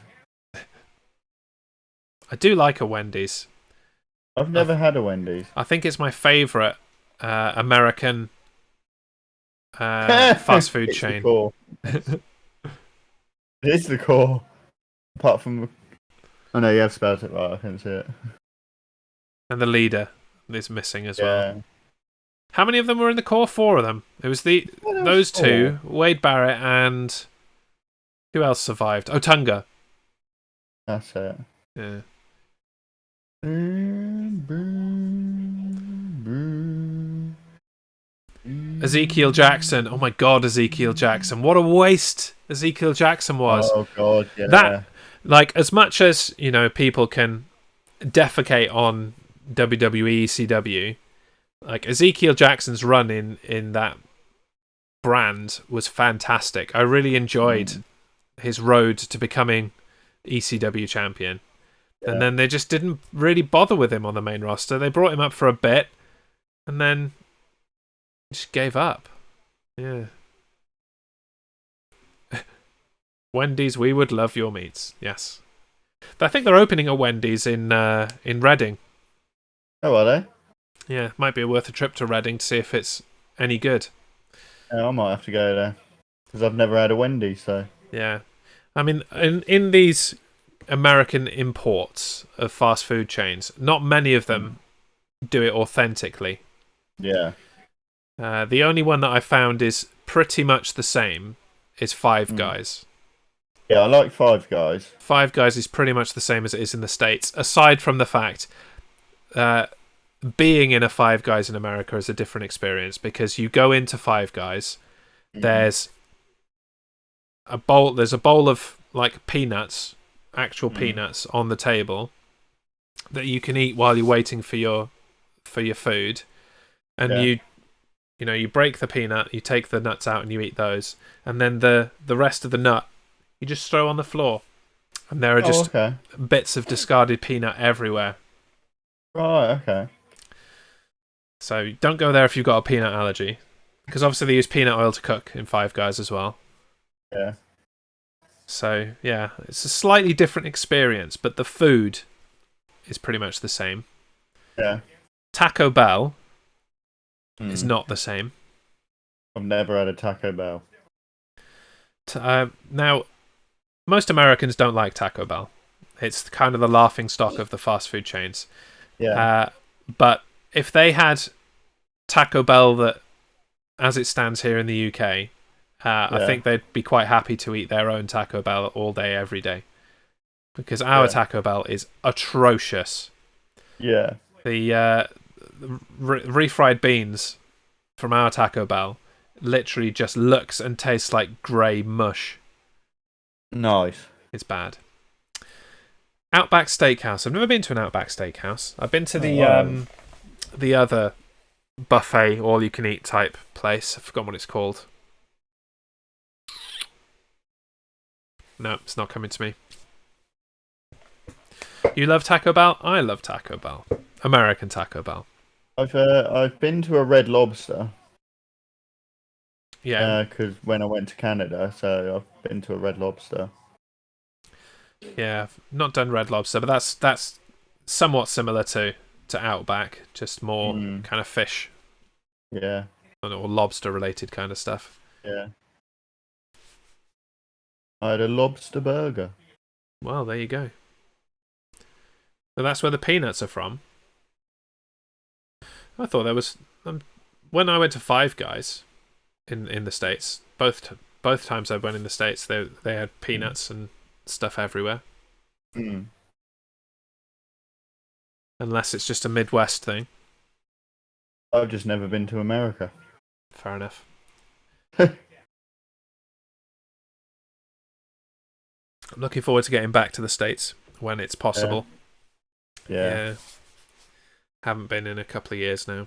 I do like a Wendy's. I've never had a Wendy's. I think it's my favourite American fast food chain. It is the core. Apart from... Oh no, you have spelled it right, I can see it. And the leader is missing as well. How many of them were in the core? 4 of them. It was those 2, Wade Barrett and... Who else survived? Otunga. That's it. Yeah. Ezekiel Jackson. Oh my god, Ezekiel Jackson. What a waste Ezekiel Jackson was. Oh god, yeah. That, like, as much as, people can defecate on WWE ECW, like, Ezekiel Jackson's run in that brand was fantastic. I really enjoyed his road to becoming ECW champion. Yeah. And then they just didn't really bother with him on the main roster. They brought him up for a bit and then just gave up. Yeah. Wendy's, we would love your meats. Yes. I think they're opening a Wendy's in Reading. Oh, are they? Yeah, might be worth a trip to Reading to see if it's any good. Yeah, I might have to go there because I've never had a Wendy's. So yeah, I mean, in these American imports of fast food chains, not many of them do it authentically. Yeah. The only one that I found is pretty much the same is Five Guys. Yeah, I like Five Guys. Five Guys is pretty much the same as it is in the States, aside from the fact being in a Five Guys in America is a different experience because you go into Five Guys, there's a bowl of like peanuts, actual peanuts on the table that you can eat while you're waiting for your food, and you break the peanut, you take the nuts out, and you eat those, and then the rest of the nut you just throw on the floor, and there are just bits of discarded peanut everywhere. Right. Okay. So don't go there if you've got a peanut allergy, because obviously they use peanut oil to cook in Five Guys as well. Yeah. So yeah, it's a slightly different experience, but the food is pretty much the same. Yeah. Taco Bell is not the same. I've never had a Taco Bell. Now, most Americans don't like Taco Bell. It's kind of the laughing stock of the fast food chains. Yeah. But if they had Taco Bell that, as it stands here in the UK, I think they'd be quite happy to eat their own Taco Bell all day, every day. Because our Taco Bell is atrocious. Yeah. The refried beans from our Taco Bell literally just looks and tastes like grey mush. Nice. It's bad. Outback Steakhouse. I've never been to an Outback Steakhouse. I've been to the other buffet, all-you-can-eat type place. I've forgotten what it's called. No, it's not coming to me. You love Taco Bell? I love Taco Bell. American Taco Bell. I've been to a Red Lobster. Yeah. Because when I went to Canada, so I've been to a Red Lobster. Yeah, I've not done Red Lobster, but that's somewhat similar to Outback, just more kind of fish. Yeah. Or lobster related kind of stuff. Yeah. I had a lobster burger. Well, there you go. So that's where the peanuts are from. I thought there was when I went to Five Guys in the States, both times I went in the States, they had peanuts and stuff everywhere. Unless it's just a Midwest thing. I've just never been to America. Fair enough. I'm looking forward to getting back to the States when it's possible. Yeah. Haven't been in a couple of years now.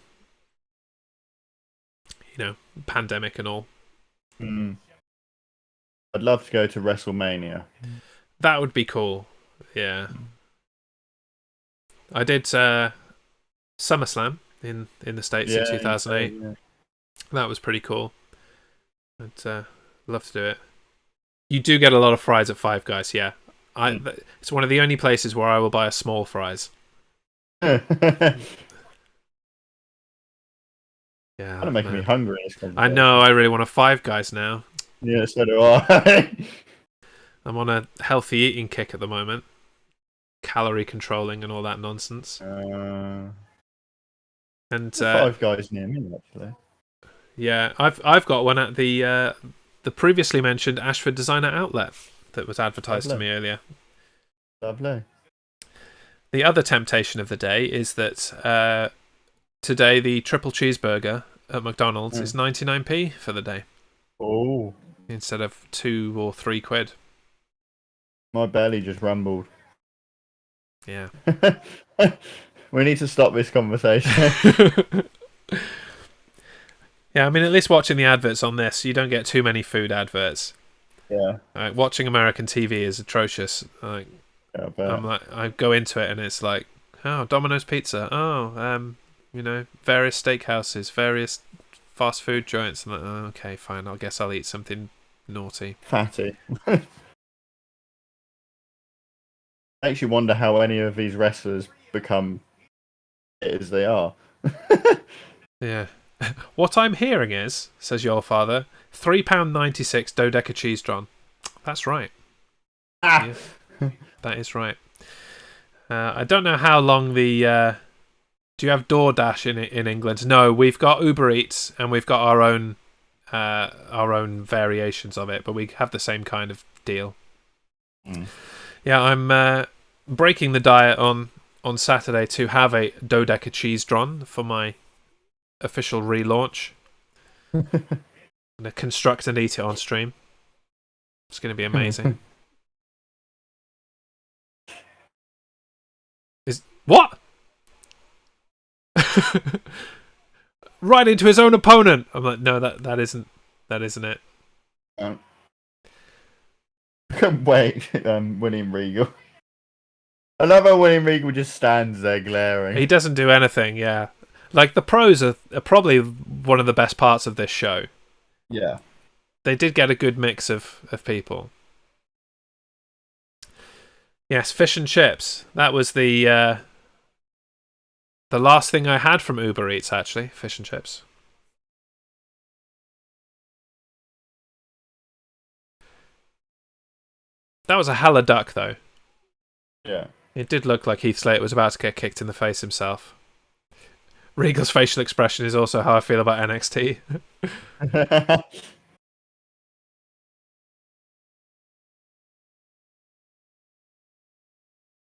Pandemic and all. I'd love to go to WrestleMania. That would be cool. Yeah. I did SummerSlam in the States in 2008. Yeah. That was pretty cool. I'd love to do it. You do get a lot of fries at Five Guys, yeah. It's one of the only places where I will buy a small fries. Yeah, Kind of making me hungry. I know. I really want a Five Guys now. Yeah, so do I. I'm on a healthy eating kick at the moment, calorie controlling and all that nonsense. And Five Guys near me, actually. Yeah, I've got one at the previously mentioned Ashford Designer Outlet that was advertised to me earlier. Lovely. The other temptation of the day is that today the triple cheeseburger at McDonald's is 99p for the day. Oh. Instead of £2 or £3. My belly just rumbled. Yeah. We need to stop this conversation. Yeah, I mean, at least watching the adverts on this, you don't get too many food adverts. Yeah. Watching American TV is atrocious. I go into it and it's like, oh, Domino's Pizza. Oh, various steakhouses, various fast food joints. I'm like, oh, okay, fine. I guess I'll eat something naughty. Fatty. Makes you wonder how any of these wrestlers become as they are. Yeah. What I'm hearing is, says your father, £3.96 dodeca cheese drawn. That's right. Yeah, that is right. I don't know how long the... do you have DoorDash in England? No, we've got Uber Eats and we've got our own variations of it, but we have the same kind of deal. Yeah, I'm breaking the diet on Saturday to have a dodeca cheese drawn for my official relaunch. I'm gonna construct and eat it on stream. It's gonna be amazing. What? right into his own opponent. I'm like, no, that isn't it. I can't wait. William Regal. I love how William Regal just stands there glaring. He doesn't do anything. Yeah, like the pros are probably one of the best parts of this show. Yeah, they did get a good mix of people. Yes, fish and chips. That was the last thing I had from Uber Eats, actually. Fish and chips. That was a hella duck, though. Yeah. It did look like Heath Slater was about to get kicked in the face himself. Regal's facial expression is also how I feel about NXT.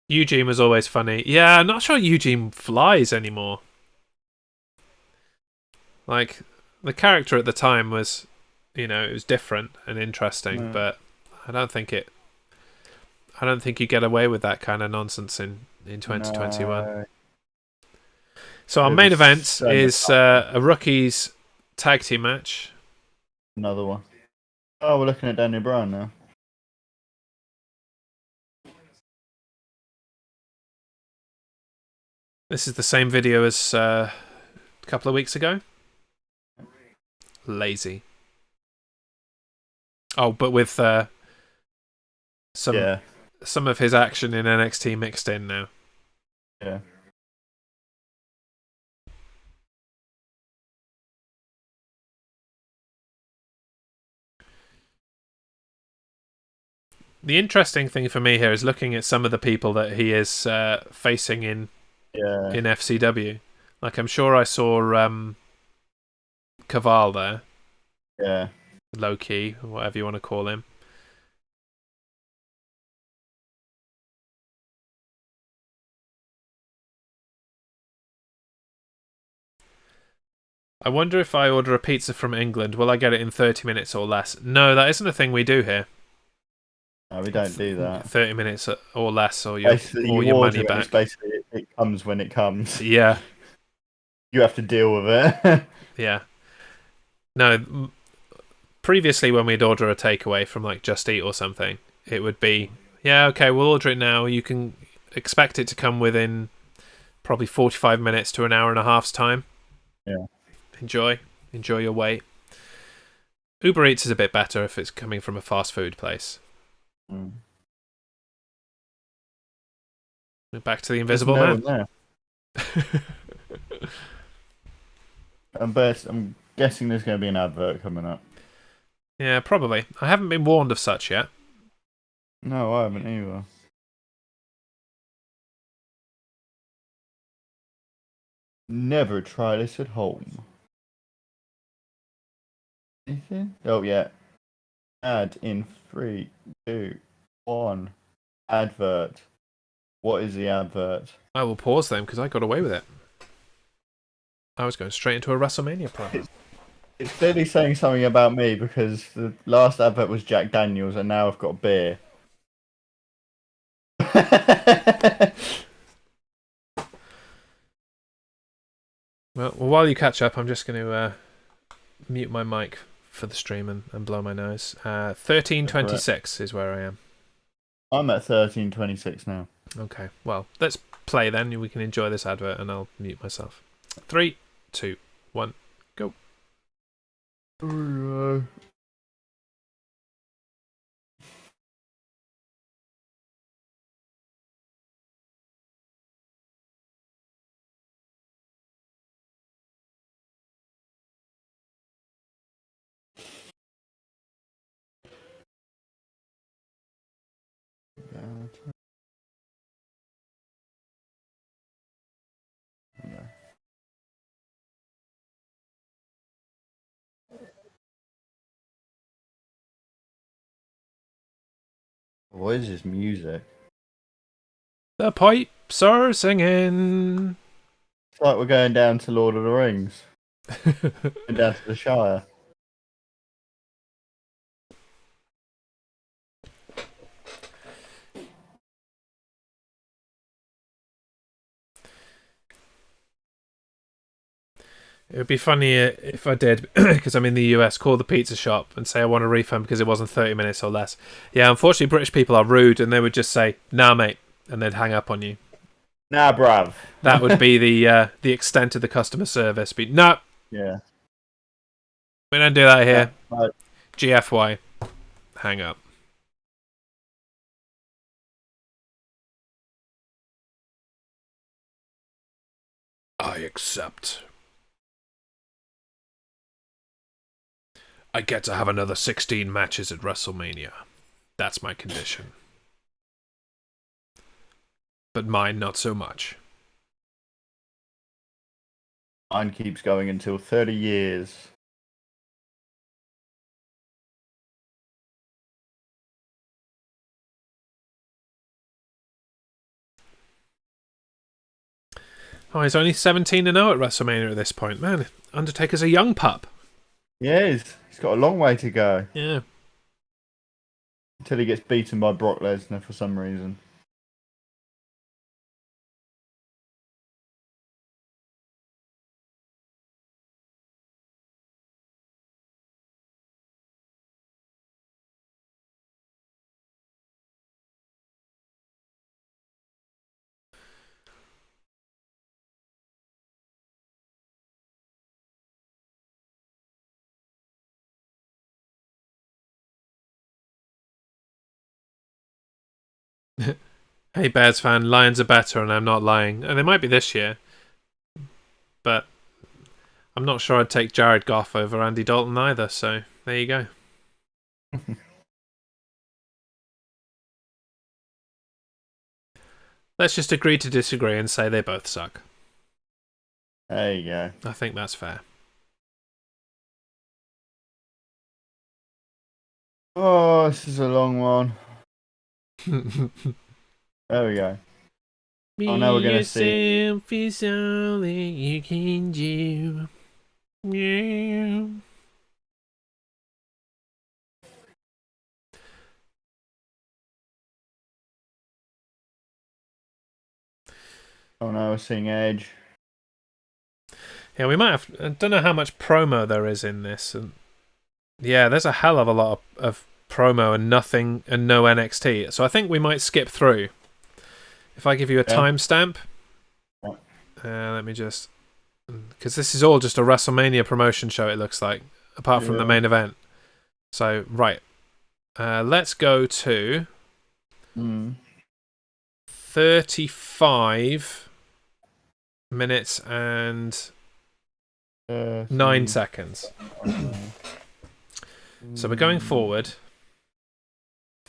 Eugene was always funny. Yeah, I'm not sure Eugene flies anymore. Like, the character at the time was, it was different and interesting, but I don't think you get away with that kind of nonsense in 2021. No. So our main event is a rookies tag team match. Another one. Oh, we're looking at Daniel Bryan now. This is the same video as a couple of weeks ago. Lazy. Oh, but with some of his action in NXT mixed in now. Yeah. The interesting thing for me here is looking at some of the people that he is facing in FCW. Like, I'm sure I saw Caval there. Yeah. Low-key, whatever you want to call him. I wonder if I order a pizza from England, will I get it in 30 minutes or less? No, that isn't a thing we do here. No, we don't do that. 30 minutes or less, or your money back. Basically, it comes when it comes. Yeah. You have to deal with it. Yeah. No, previously when we'd order a takeaway from like Just Eat or something, it would be, yeah, okay, we'll order it now. You can expect it to come within probably 45 minutes to an hour and a half's time. Yeah. Enjoy your wait. Uber Eats is a bit better if it's coming from a fast food place. Back to the Invisible Man. I'm guessing there's going to be an advert coming up. Yeah, probably. I haven't been warned of such yet. No, I haven't either. Never try this at home. Anything? Oh, yeah. Ad in 3, 2, 1. Advert. What is the advert? I will pause them because I got away with it. I was going straight into a WrestleMania promo. It's clearly saying something about me because the last advert was Jack Daniels and now I've got beer. Well, while you catch up, I'm just going to mute my mic for the stream and blow my nose. 13:26 is where I am. I'm at 13:26 now. Okay, well, let's play then. We can enjoy this advert and I'll mute myself. 3, 2, 1, go. What is this music? The pipes are singing. It's like we're going down to Lord of the Rings. And down to the Shire. It would be funny if I did, because I'm in the US, call the pizza shop and say I want a refund because it wasn't 30 minutes or less. Yeah, unfortunately, British people are rude and they would just say, nah, mate, and they'd hang up on you. Nah, bruv. That would be the extent of the customer service. Be no, Yeah. we don't do that here. Right. GFY. Hang up. I accept. I get to have another 16 matches at WrestleMania. That's my condition. But mine not so much. Mine keeps going until 30 years. Oh, he's only 17-0 at WrestleMania at this point. Man, Undertaker's a young pup. Yeah, he's got a long way to go. Yeah. Until he gets beaten by Brock Lesnar for some reason. Hey, Bears fan, Lions are better, and I'm not lying. And they might be this year. But I'm not sure I'd take Jared Goff over Andy Dalton either, so there you go. Let's just agree to disagree and say they both suck. There you go. I think that's fair. Oh, this is a long one. There we go. Oh, now we're going to see. Is all that you can do. Yeah. Oh no, we're seeing Edge. Yeah, we might have. I don't know how much promo there is in this, and yeah, there's a hell of a lot of promo and nothing and no NXT. So I think we might skip through. If I give you a timestamp, let me just, because this is all just a WrestleMania promotion show. It looks like, apart from the main event. So right, let's go to 35 minutes and 9 seconds. So we're going forward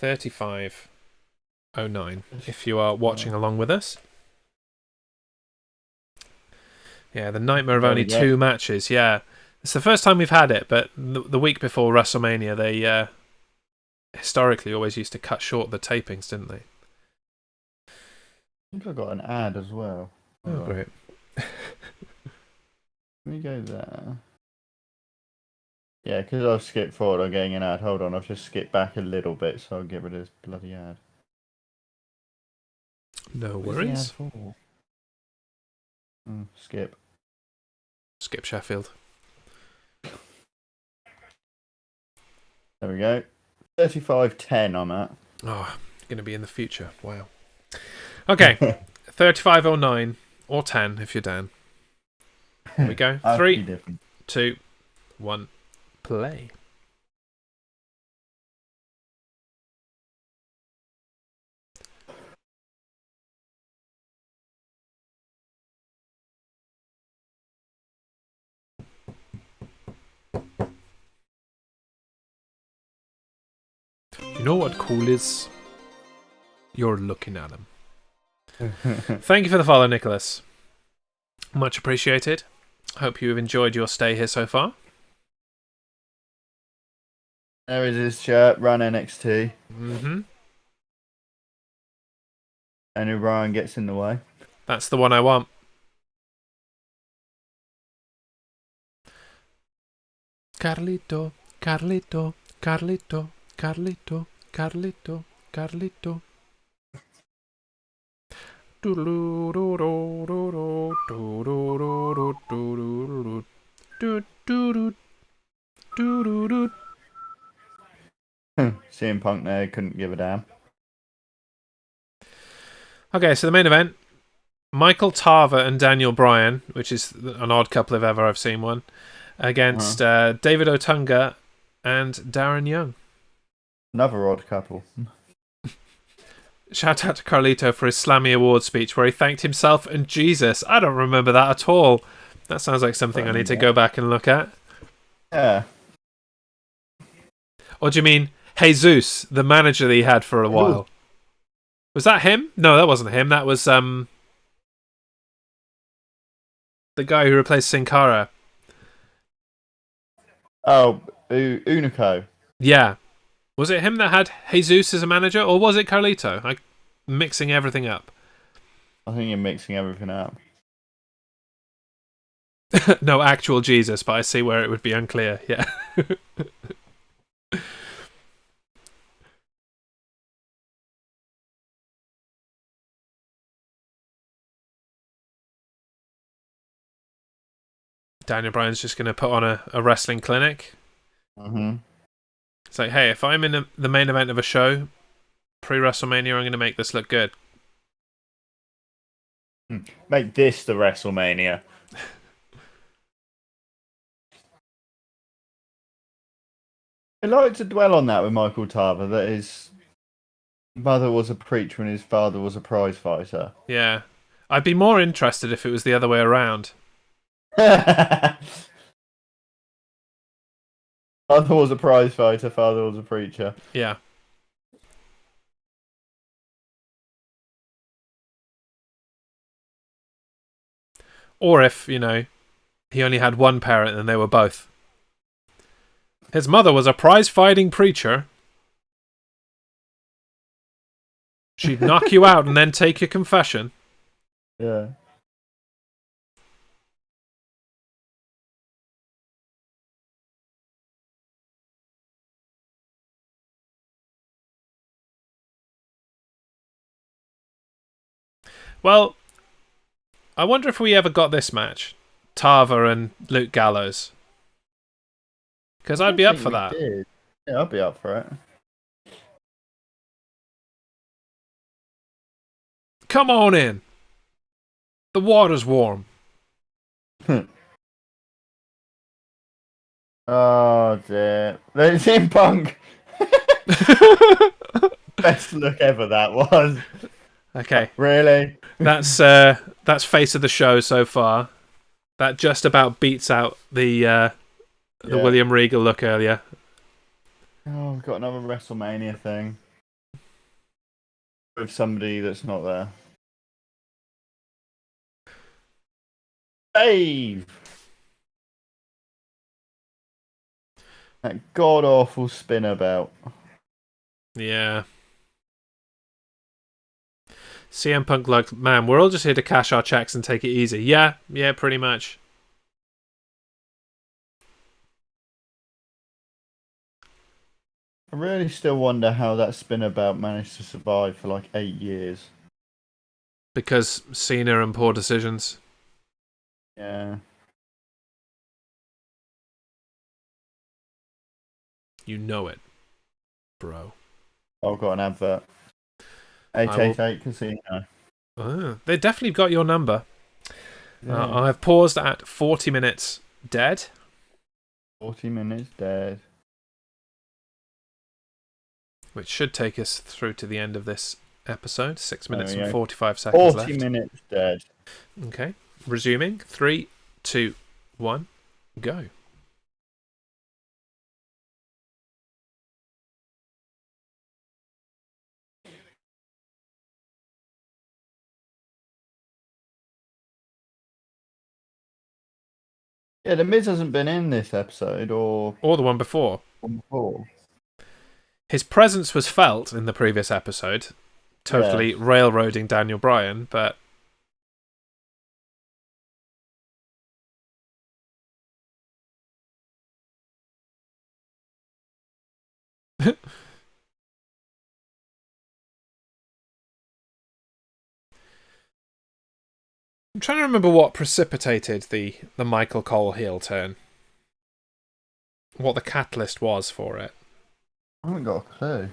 35:09 if you are watching along with us. Yeah, the nightmare of only 2 matches. Yeah, it's the first time we've had it, but the week before WrestleMania they historically always used to cut short the tapings, didn't they? I think I got an ad as well. Oh, great. Let me go there. Yeah, because I've skipped forward, I'm getting an ad. Hold on, I've just skipped back a little bit, so I'll get rid of this bloody ad. No worries. Skip. Skip Sheffield. There we go. 35:10 I'm at. Oh, going to be in the future. Wow. Okay, 35:09 or 10 if you're Dan. Here we go. 3, 2, 1, play. You know what cool is? You're looking at him. Thank you for the follow, Nicholas. Much appreciated. Hope you have enjoyed your stay here so far. There is his shirt, Run NXT. And Bryan gets in the way. That's the one I want. Carlito, Carlito, Carlito, Carlito, Carlito, Carlito. Do, do, do, do, do, do. CM Punk there couldn't give a damn. Okay, so the main event: Michael Tarver and Daniel Bryan, which is an odd couple if ever I've seen one, against David Otunga and Darren Young. Another odd couple. Shout out to Carlito for his Slammy Award speech where he thanked himself and Jesus. I don't remember that at all. That sounds like something I need to go back and look at. Yeah. Or do you mean Jesus, the manager that he had for a while? Was that him? No, that wasn't him. That was the guy who replaced Sin Cara. Oh, Unico. Yeah. Was it him that had Jesus as a manager, or was it Carlito? I'm mixing everything up. I think you're mixing everything up. No, actual Jesus, but I see where it would be unclear. Yeah. Daniel Bryan's just going to put on a wrestling clinic. Mm-hmm. It's like, hey, if I'm in the main event of a show, pre-WrestleMania, I'm going to make this look good. Make this the WrestleMania. I like to dwell on that with Michael Tarver, that his mother was a preacher and his father was a prize fighter. Yeah. I'd be more interested if it was the other way around. Father was a prize fighter, father was a preacher. Yeah. Or if, he only had one parent and they were both. His mother was a prize-fighting preacher. She'd knock you out and then take your confession. Yeah. Well, I wonder if we ever got this match. Tarver and Luke Gallows. Because I'd be up for that. Did. Yeah, I'd be up for it. Come on in. The water's warm. Oh dear. It's in Punk. Best look ever that was. Okay. Really? That's face of the show so far. That just about beats out the William Regal look earlier. Oh, we've got another WrestleMania thing. With somebody that's not there. Dave! That god-awful spinner belt. Yeah. CM Punk like, man, we're all just here to cash our checks and take it easy. Yeah, pretty much. I really still wonder how that spinner belt managed to survive for like 8 years. Because Cena and poor decisions. Yeah. You know it, bro. I've got an advert. 888 Casino. They definitely got your number. Yeah. I've paused at 40 minutes dead. 40 minutes dead. Which should take us through to the end of this episode. 6 minutes and 45 seconds 40 left. 40 minutes dead. Okay. Resuming. 3, 2, 1, go. Yeah, the Miz hasn't been in this episode or the one before. before. His presence was felt in the previous episode, totally railroading Daniel Bryan, but I'm trying to remember what precipitated the Michael Cole heel turn. what the catalyst was for it. I haven't got a clue.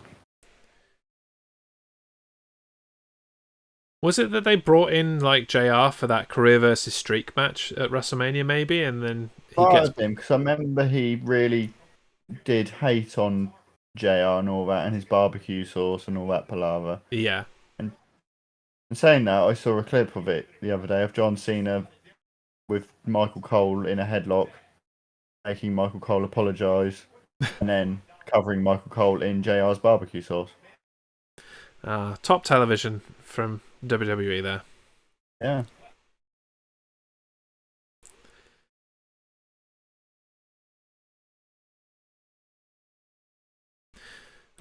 Was it that they brought in like JR for that career versus streak match at WrestleMania, maybe, and then he gets him because I remember he really did hate on JR and all that, and his barbecue sauce and all that palaver. yeah. And saying that, I saw a clip of it the other day of John Cena with Michael Cole in a headlock, making Michael Cole apologise, and then covering Michael Cole in JR's barbecue sauce. Top television from WWE there. Yeah.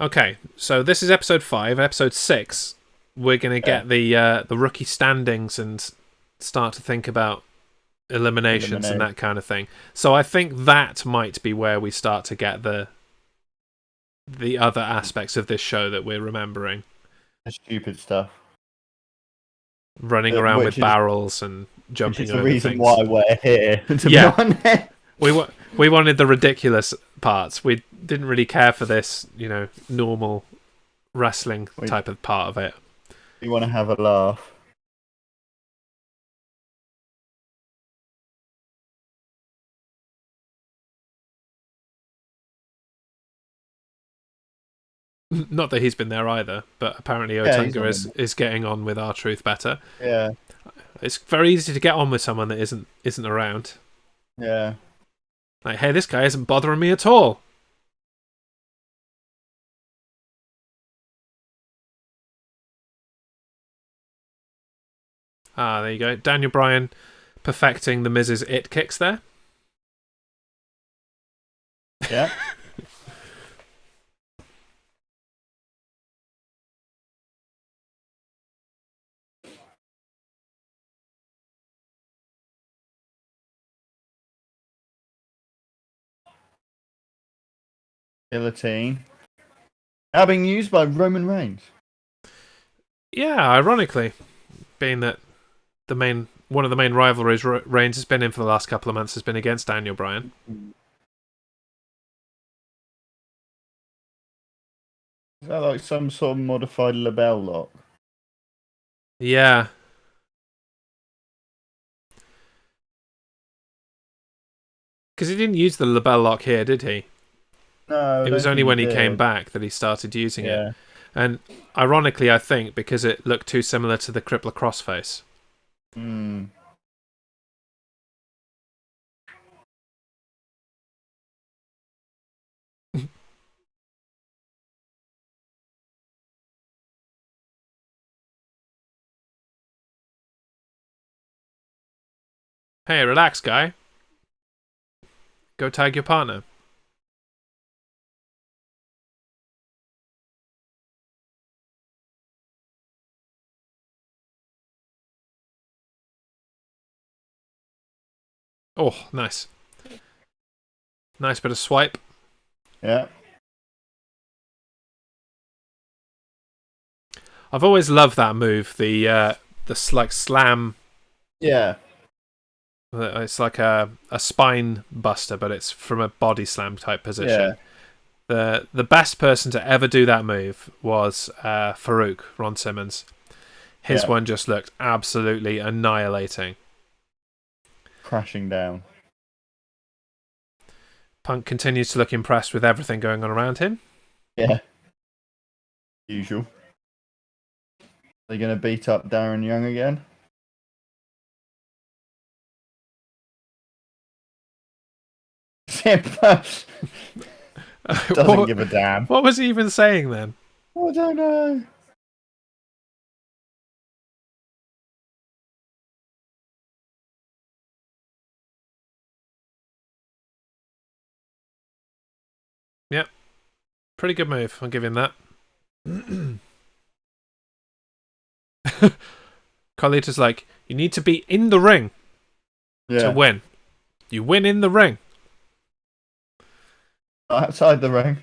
Okay, so this is episode 5. Episode 6, we're going to get the rookie standings and start to think about eliminations and that kind of thing. So I think that might be where we start to get the other aspects of this show that we're remembering. The stupid stuff. Running around with barrels and jumping over things. Which is the reason why we're here, to yeah. be honest. We wanted the ridiculous parts. We didn't really care for this, normal wrestling type of part of it. We want to have a laugh. Not that he's been there either, but apparently Otunga is getting on with R-Truth better. Yeah. It's very easy to get on with someone that isn't around. Yeah. Like, hey, this guy isn't bothering me at all. There you go. Daniel Bryan perfecting the Miz's it kicks there. Yeah. Guillotine. Now being used by Roman Reigns. Yeah, ironically, being that one of the main rivalries Reigns has been in for the last couple of months has been against Daniel Bryan. Is that like some sort of modified label lock? Yeah. Because he didn't use the label lock here, did he? No. It was only when he came back that he started using it. And ironically, I think, because it looked too similar to the Crippler Crossface. Hey, relax, guy. Go tag your partner. Oh, nice. Nice bit of swipe. Yeah. I've always loved that move. The like slam. Yeah. It's like a spine buster, but it's from a body slam type position. Yeah. The best person to ever do that move was Farouk, Ron Simmons. His one just looked absolutely annihilating. Crashing down. Punk continues to look impressed with everything going on around him. Yeah. Usual. They're going to beat up Darren Young again. Doesn't give a damn. What was he even saying then? I don't know. Yep. Pretty good move. I'll give him that. Carlito's like, you need to be in the ring to win. You win in the ring. Outside the ring.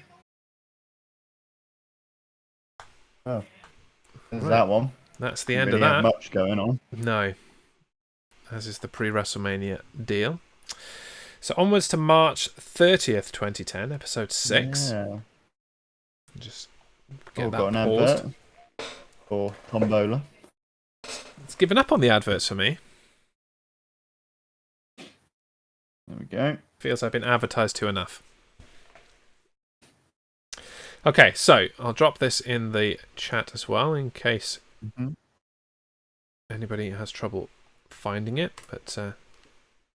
Oh. There's that one. That's the end of that. Not much going on. No. As is the pre-WrestleMania deal. So onwards to March 30th, 2010, episode 6. Yeah. Just get got that an paused. advert for Tombola. It's given up on the adverts for me. There we go. Feels I've been advertised to enough. Okay, so I'll drop this in the chat as well in case anybody has trouble finding it. But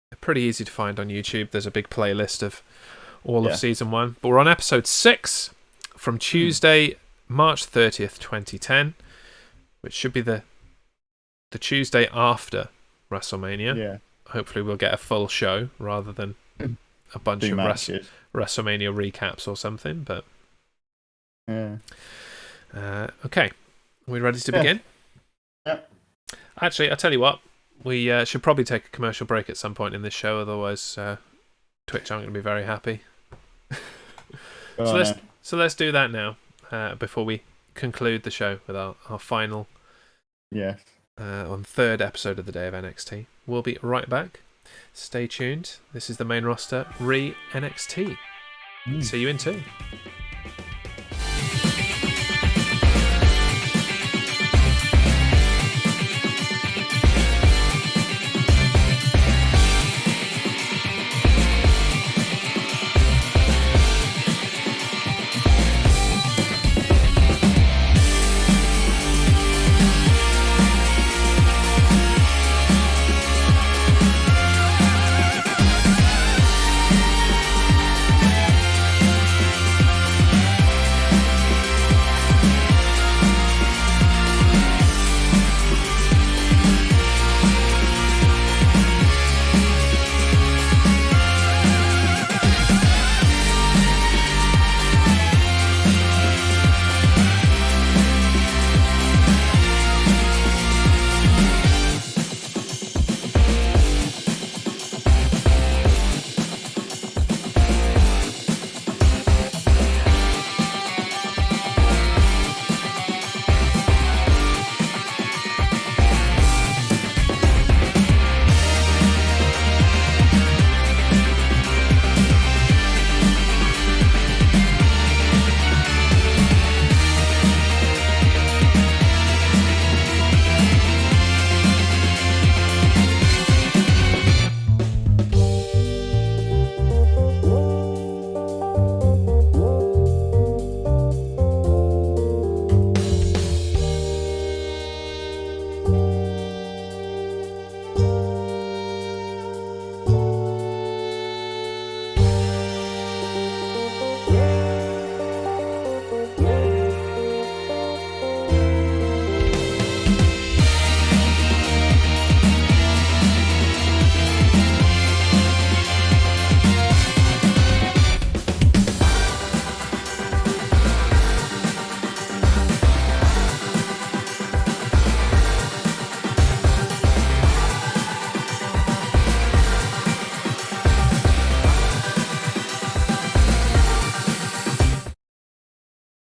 they're pretty easy to find on YouTube. There's a big playlist of all of season 1. But we're on episode 6 from Tuesday, March 30th, 2010, which should be the Tuesday after WrestleMania. Yeah. Hopefully we'll get a full show rather than a bunch of WrestleMania recaps or something. But yeah. Okay, are we ready to begin? Yeah. Actually, I'll tell you what, we should probably take a commercial break at some point in this show, otherwise Twitch aren't going to be very happy. So let's do that now before we conclude the show with our final on third episode of the day of NXT. We'll be right back. Stay tuned. This is the main roster Re-NXT. See you in 2.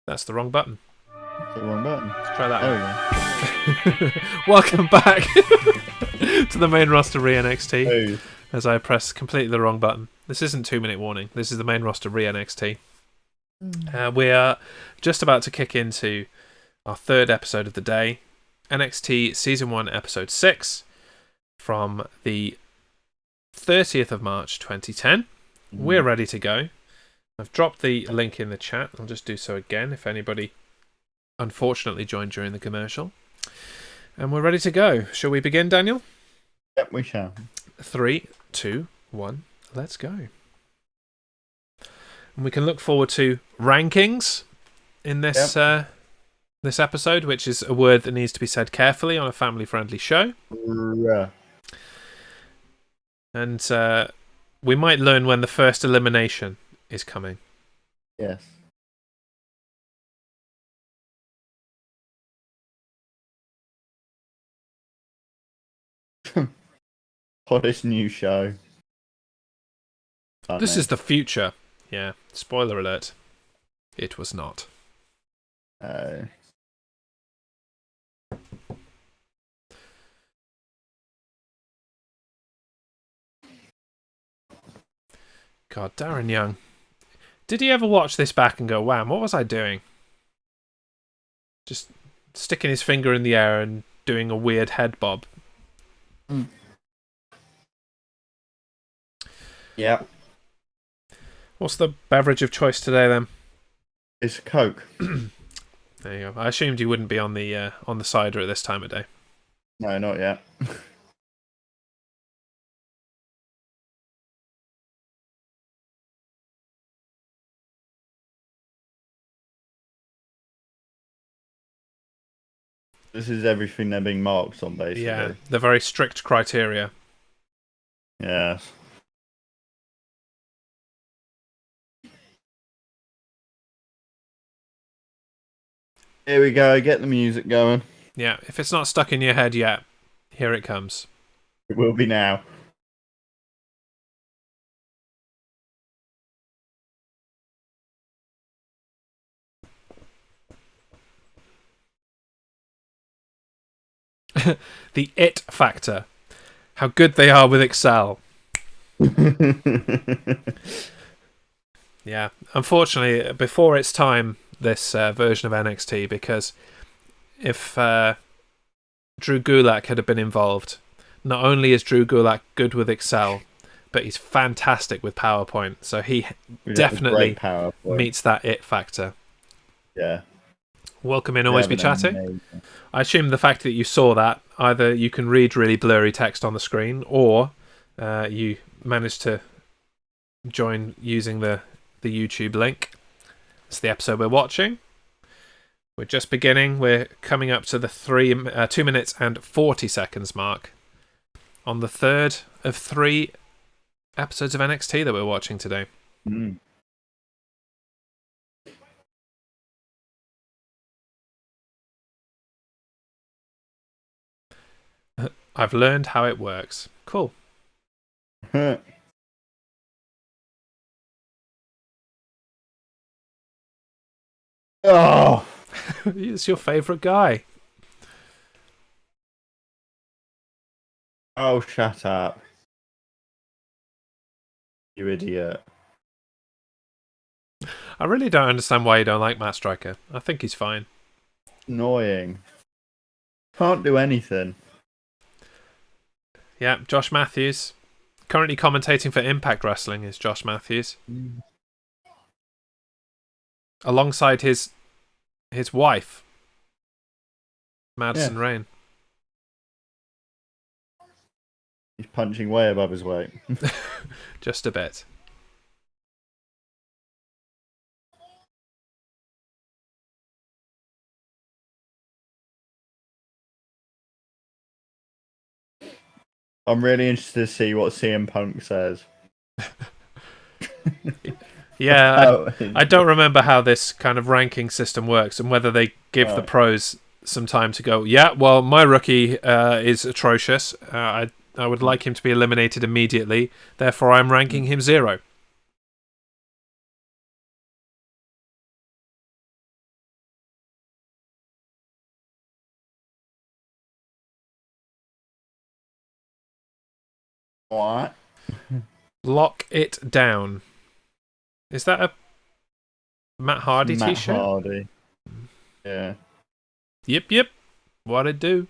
That's the wrong button. The wrong button. Let's try that one. Welcome back to the main roster Re-NXT. Hey. As I press completely the wrong button. This isn't 2-minute warning. This is the main roster Re-NXT. We are just about to kick into our third episode of the day. NXT Season 1, Episode 6 from the 30th of March 2010. We're ready to go. I've dropped the link in the chat. I'll just do so again if anybody unfortunately joined during the commercial. And we're ready to go. Shall we begin, Daniel? Yep, we shall. 3, 2, 1, let's go. And we can look forward to rankings in this this episode, which is a word that needs to be said carefully on a family-friendly show. Yeah. And we might learn when the first elimination is coming. Yes. Hottest new show. This is the future. Yeah. Spoiler alert. It was not. God, Darren Young. Did he ever watch this back and go, "Wow, what was I doing?" Just sticking his finger in the air and doing a weird head bob. Yeah. What's the beverage of choice today then? It's Coke. There you go. I assumed you wouldn't be on the cider at this time of day. No, not yet. This is everything they're being marked on, basically. Yeah, the very strict criteria. Yes. Here we go. Get the music going. Yeah, if it's not stuck in your head yet, here it comes. It will be now. The it factor. How good they are with Excel. Yeah, unfortunately, before its time, this version of NXT, because if Drew Gulak had been involved, not only is Drew Gulak good with Excel, but he's fantastic with PowerPoint. So he definitely meets that it factor. Yeah. Welcome in, always be chatting. I assume the fact that you saw that, either you can read really blurry text on the screen, or you managed to join using the YouTube link. It's the episode we're watching. We're just beginning. We're coming up to the 2 minutes and 40 seconds mark on the third of 3 episodes of NXT that we're watching today. I've learned how it works. Cool. Oh, He's your favourite guy. oh, shut up, you idiot! I really don't understand why you don't like Matt Striker. I think he's fine. Annoying. Can't do anything. Yeah, Josh Matthews. Currently commentating for Impact Wrestling is Josh Matthews. Alongside his wife, Madison Rayne. He's punching way above his weight. Just a bit. I'm really interested to see what CM Punk says. Yeah, I don't remember how this kind of ranking system works and whether they give the pros some time to go, yeah, well, my rookie is atrocious. I would like him to be eliminated immediately. Therefore, I'm ranking him 0. What? Lock it down. Is that a Matt Hardy Matt t-shirt? Hardy. Yeah. Yep. What'd do?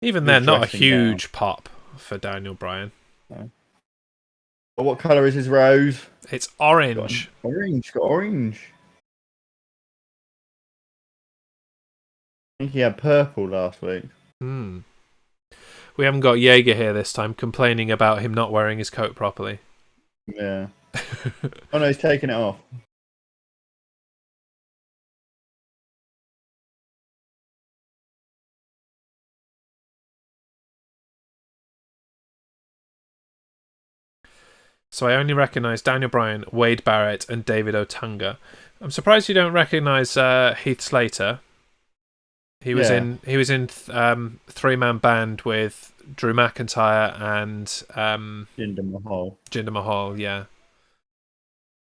Even then, not a huge pop for Daniel Bryan. No. Well, what colour is his rose? It's orange. Got orange. I think he had purple last week. We haven't got Jaeger here this time, complaining about him not wearing his coat properly. Yeah. Oh no, he's taking it off. So I only recognise Daniel Bryan, Wade Barrett, and David Otunga. I'm surprised you don't recognise Heath Slater. He was in 3-man band with Drew McIntyre and Jinder Mahal. Jinder Mahal. Yeah,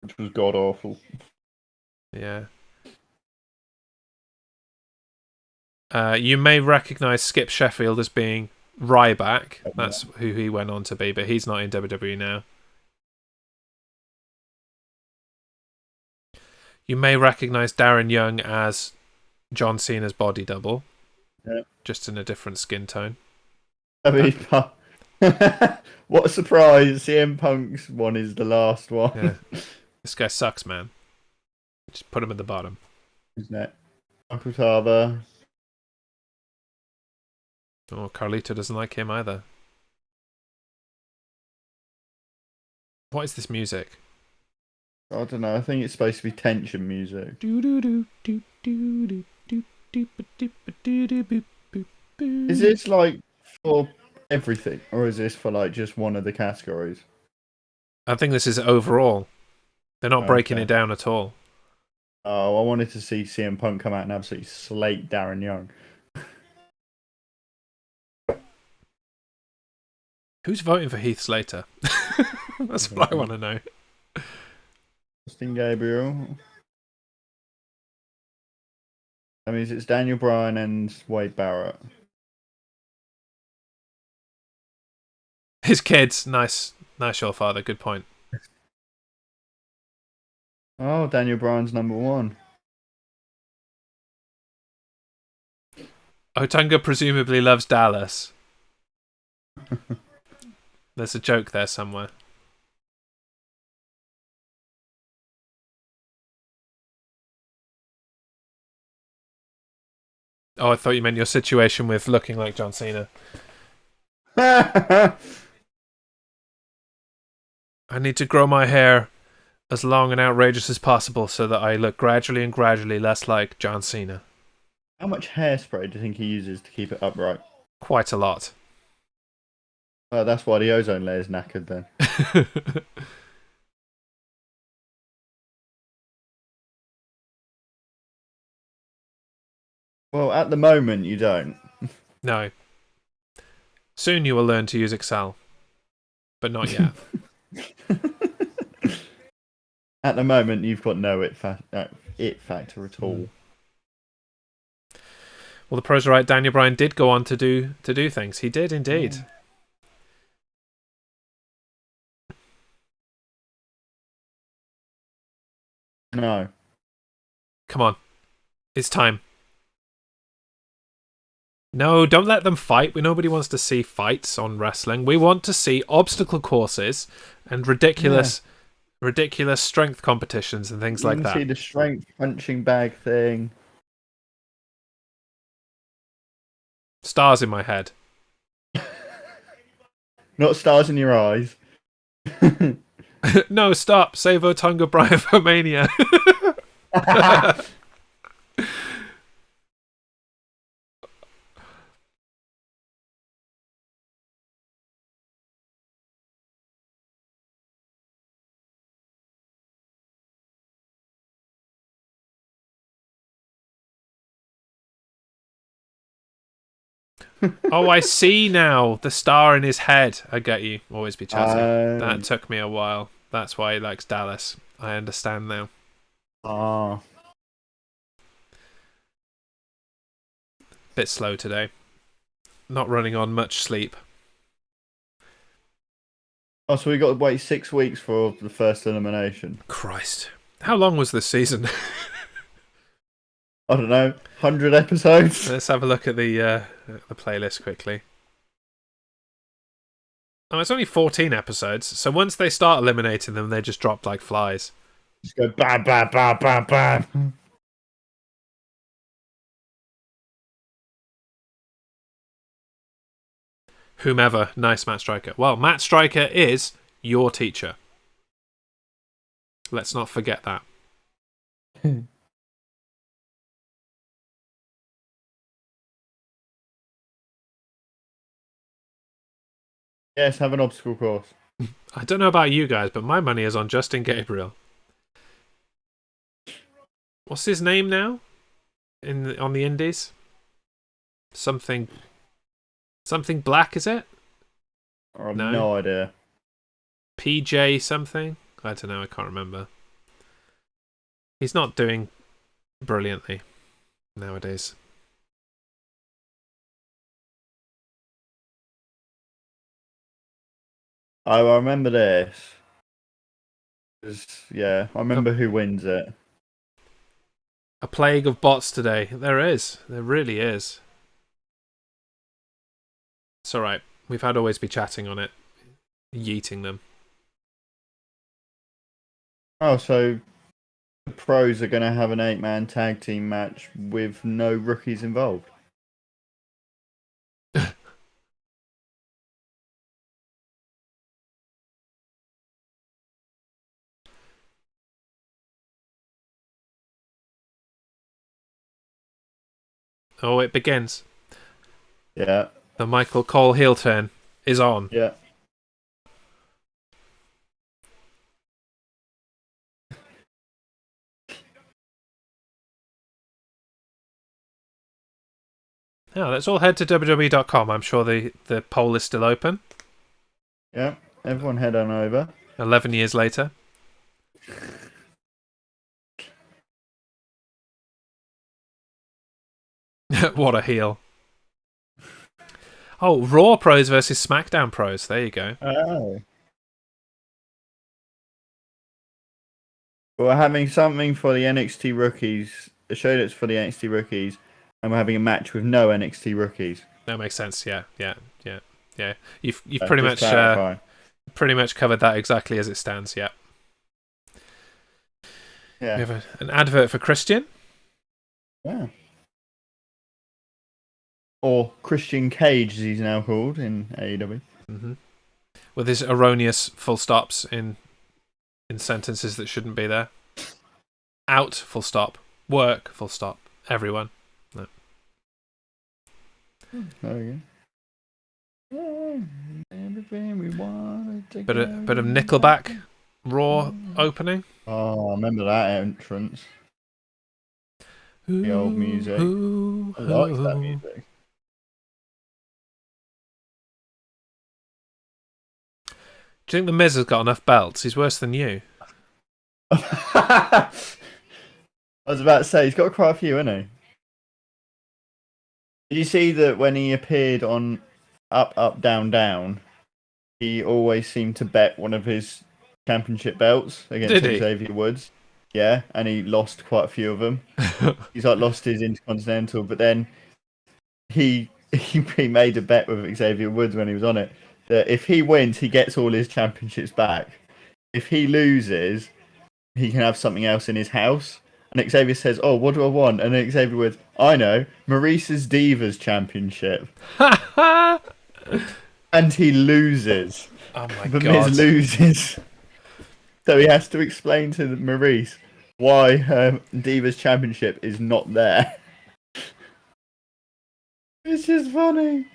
which was god awful. Yeah. You may recognise Skip Sheffield as being Ryback. That's who he went on to be, but he's not in WWE now. You may recognise Darren Young as John Cena's body double, just in a different skin tone. I mean, what a surprise! CM Punk's one is the last one. Yeah. This guy sucks, man. Just put him at the bottom. Isn't it? Uncle Tarver. Oh, Carlito doesn't like him either. What is this music? I don't know. I think it's supposed to be tension music. Is this like for everything, or is this for like just one of the categories? I think this is overall. They're not breaking it down at all. Oh, I wanted to see CM Punk come out and absolutely slate Darren Young. Who's voting for Heath Slater? That's what I want to know. Justin Gabriel. That means it's Daniel Bryan and Wade Barrett. His kids. Nice, your father. Good point. Oh, Daniel Bryan's number one. Otunga presumably loves Dallas. There's a joke there somewhere. Oh, I thought you meant your situation with looking like John Cena. I need to grow my hair as long and outrageous as possible so that I look gradually and gradually less like John Cena. How much hairspray do you think he uses to keep it upright? Quite a lot. Oh, that's why the ozone layer's knackered then. Well, at the moment, you don't. No. Soon you will learn to use Excel. But not yet. At the moment, you've got no it factor at all. Well, the pros are right. Daniel Bryan did go on to do things. He did indeed. Yeah. No. Come on. It's time. No, don't let them fight. Nobody wants to see fights on wrestling. We want to see obstacle courses and ridiculous strength competitions and things like that. See the strength punching bag thing. Stars in my head. Not stars in your eyes. No, stop. Save Otunga Bryan for Mania. Oh, I see now. The star in his head. I get you. Always be chatting. That took me a while. That's why he likes Dallas. I understand now. Bit slow today. Not running on much sleep. Oh, so we got to wait 6 weeks for the first elimination. Christ. How long was this season? I don't know, 100 episodes? Let's have a look at the playlist quickly. Oh, it's only 14 episodes, so once they start eliminating them, they just drop like flies. Just go bam, bam, bam, bam, bam. Whomever, nice Matt Striker. Well, Matt Striker is your teacher. Let's not forget that. Yes, have an obstacle course. I don't know about you guys, but my money is on Justin Gabriel. What's his name now? On the Indies? Something Black, is it? I have no idea. PJ something? I don't know, I can't remember. He's not doing brilliantly nowadays. Oh, I remember this. Yeah, I A, remember who wins it. a plague of bots today. There is. There really is. It's alright. We've had always be chatting on it. Yeeting them. Oh, so the pros are going to have an 8-man tag team match with no rookies involved. Oh, it begins. Yeah. The Michael Cole heel turn is on. Yeah. Now, let's all head to WWE.com. I'm sure the poll is still open. Yeah. Everyone head on over. 11 years later. What a heel. Oh, Raw pros versus SmackDown pros. There you go. Oh. We're having something for the NXT rookies, a show that's for the NXT rookies, and we're having a match with no NXT rookies. That makes sense. Yeah. You've So pretty just much covered that exactly as it stands. Yeah. Yeah. We have an advert for Christian. Yeah. Or Christian Cage, as he's now called in AEW. Mm-hmm. With his erroneous full stops in sentences that shouldn't be there. Out, full stop. Work, full stop. Everyone. No. There we go. Everything we want to Bit of Nickelback Raw opening. Oh, I remember that entrance. The old music. I like that music. Do you think The Miz has got enough belts? He's worse than you. I was about to say, he's got quite a few, hasn't he? Did you see that when he appeared on Up, Up, Down, Down, he always seemed to bet one of his championship belts against Did he? Xavier Woods? Yeah, and he lost quite a few of them. He's like lost his Intercontinental, but then he made a bet with Xavier Woods when he was on it that if he wins, he gets all his championships back. If he loses, he can have something else in his house. And Xavier says, "Oh, what do I want?" And then Xavier Woods, "I know, Maurice's Divas Championship." And he loses. Oh my The god. Miz loses. So he has to explain to Maurice why Divas Championship is not there. It's just funny.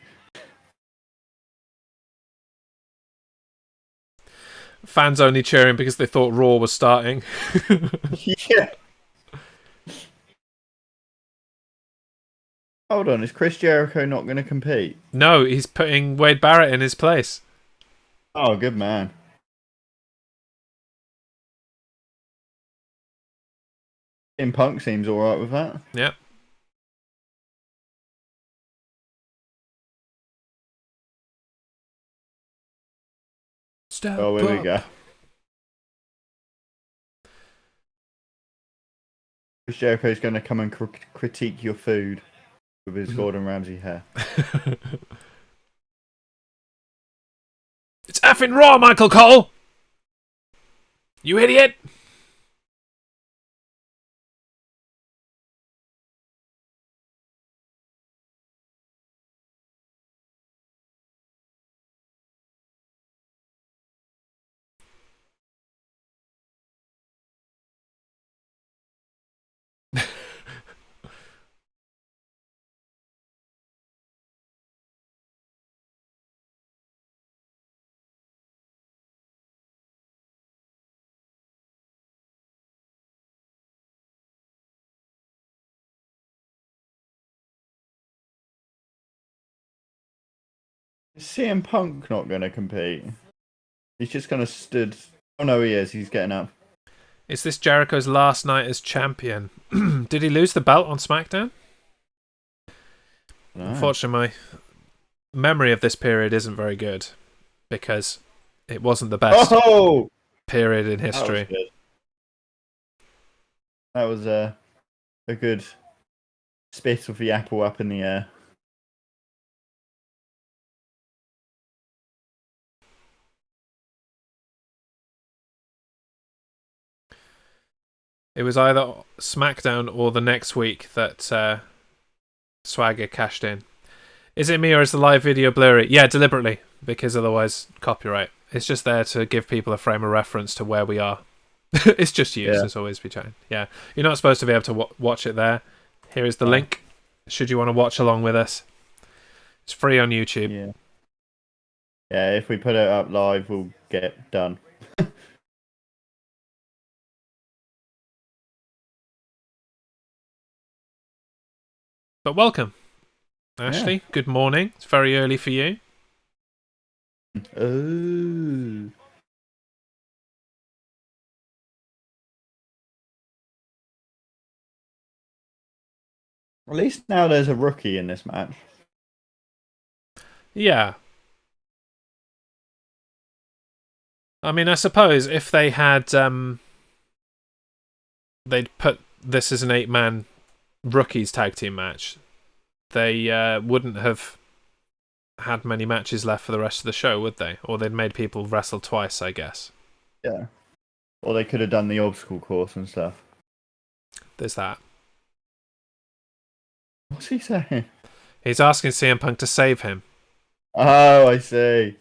Fans only cheering because they thought Raw was starting. Yeah. Hold on, is Chris Jericho not going to compete? No, he's putting Wade Barrett in his place. Oh, good man. CM Punk seems alright with that. Yep. Step Oh, here we up. go. Chris Jericho's going to come and critique your food with his Gordon Ramsay hair. It's effing Raw, Michael Cole! You idiot! Is CM Punk not going to compete? He's just going to stood. Oh no, he is. He's getting up. Is this Jericho's last night as champion? Did he lose the belt on SmackDown? No. Unfortunately, my memory of this period isn't very good because it wasn't the best period in history. That was a good spit of the apple up in the air. It was either SmackDown or the next week that Swagger cashed in. Is it me or is the live video blurry? Yeah, deliberately, because otherwise copyright. It's just there to give people a frame of reference to where we are. It's just used as always be chatting. Yeah, you're not supposed to be able to watch it there. Here is the link. Should you want to watch along with us, it's free on YouTube. Yeah. Yeah, if we put it up live, we'll get it done. But welcome, Ashley. Yeah. Good morning. It's very early for you. Oh. At least now there's a rookie in this match. Yeah. I mean, I suppose if they had, they'd put this as an 8-man rookies tag team match, they wouldn't have had many matches left for the rest of the show, would they? Or they'd made people wrestle twice, I guess. Yeah. Or they could have done the obstacle course and stuff. There's that. What's he saying? He's asking CM Punk to save him. Oh, I see.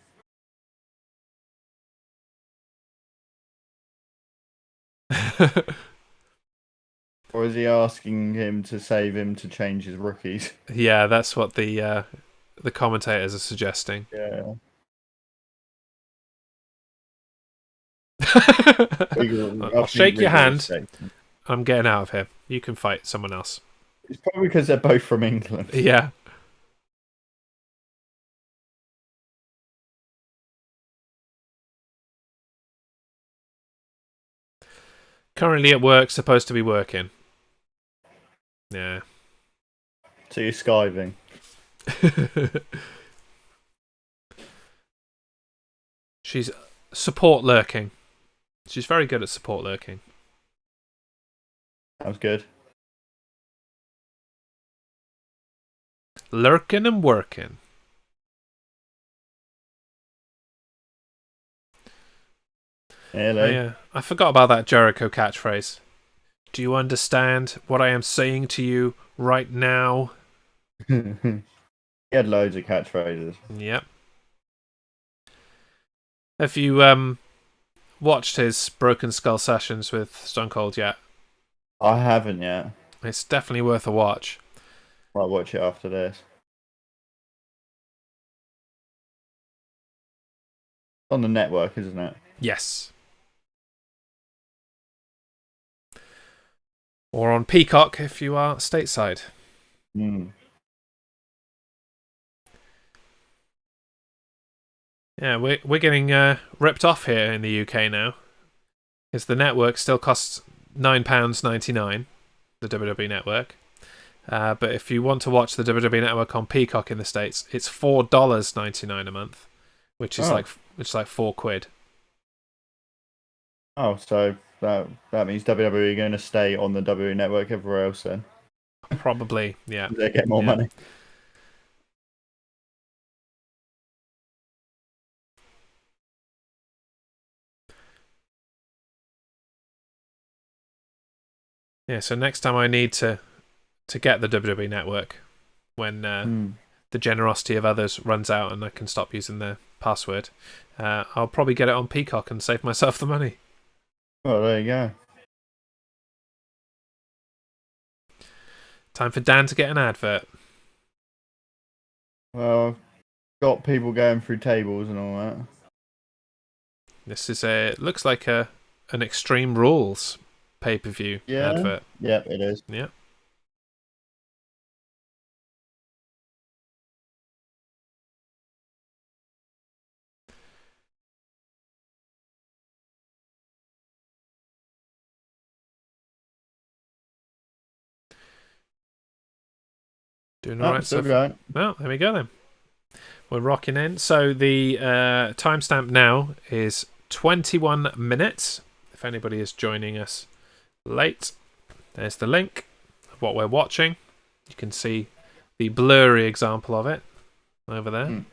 Or is he asking him to save him to change his rookies? Yeah, that's what the commentators are suggesting. Yeah. I'll shake your hand. I'm getting out of here. You can fight someone else. It's probably because they're both from England. Yeah. Currently at work, supposed to be working. Yeah. So you're skiving. She's support lurking. She's very good at support lurking. Sounds good. Lurking and working. Hello. Oh, yeah. I forgot about that Jericho catchphrase. Do you understand what I am saying to you right now? He had loads of catchphrases. Yep. Have you watched his Broken Skull sessions with Stone Cold yet? I haven't yet. It's definitely worth a watch. I'll watch it after this. On the network, isn't it? Yes. Or on Peacock if you are stateside. Mm. Yeah, we're getting ripped off here in the UK now. Because the network still costs £9.99, the WWE network. But if you want to watch the WWE network on Peacock in the States, it's $4.99 a month, which is like £4. Oh, so that means WWE are going to stay on the WWE network everywhere else then? Probably, yeah. They get more money. Yeah, so next time I need to get the WWE network, when the generosity of others runs out and I can stop using their password, I'll probably get it on Peacock and save myself the money. Oh, there you go. Time for Dan to get an advert. Well, got people going through tables and all that. This is looks like an Extreme Rules pay-per-view advert. Yep, it is. Yep. Doing all right still so going. Well, there we go then. We're rocking in. So the timestamp now is 21 minutes. If anybody is joining us late, there's the link of what we're watching. You can see the blurry example of it over there. Mm.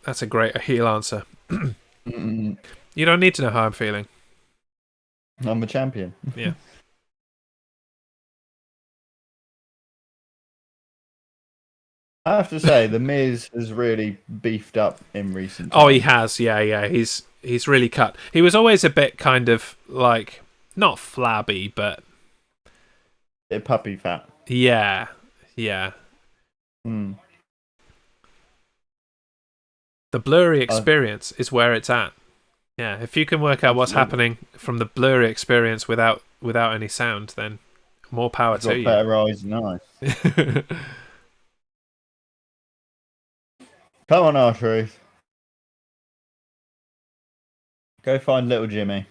That's a great heel answer. Mm-mm. You don't need to know how I'm feeling. I'm a champion. Yeah. I have to say, the Miz has really beefed up in recent times. Oh, he has. Yeah. He's really cut. He was always a bit kind of like not flabby, but A puppy fat. yeah. Mm. The blurry experience is where it's at. Yeah, if you can work out what's happening from the blurry experience without any sound, then more power to you. Better eyes than eyes. Come on, R-Truth. Go find little Jimmy.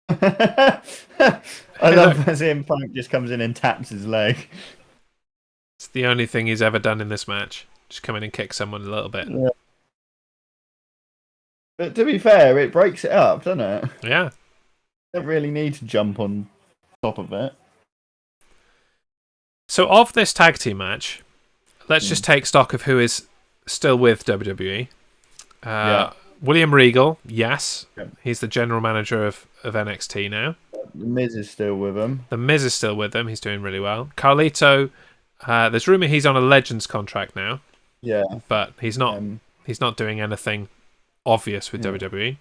I love as CM Punk just comes in and taps his leg. It's the only thing he's ever done in this match. Just come in and kick someone a little bit. Yeah. But to be fair, it breaks it up, doesn't it? Yeah. Don't really need to jump on top of it. So of this tag team match, let's just take stock of who is still with WWE. William Regal, yes. Yeah. He's the general manager of NXT now. The Miz is still with him. The Miz is still with him. He's doing really well. Carlito, there's rumour he's on a Legends contract now. Yeah. But he's not doing anything obvious with WWE.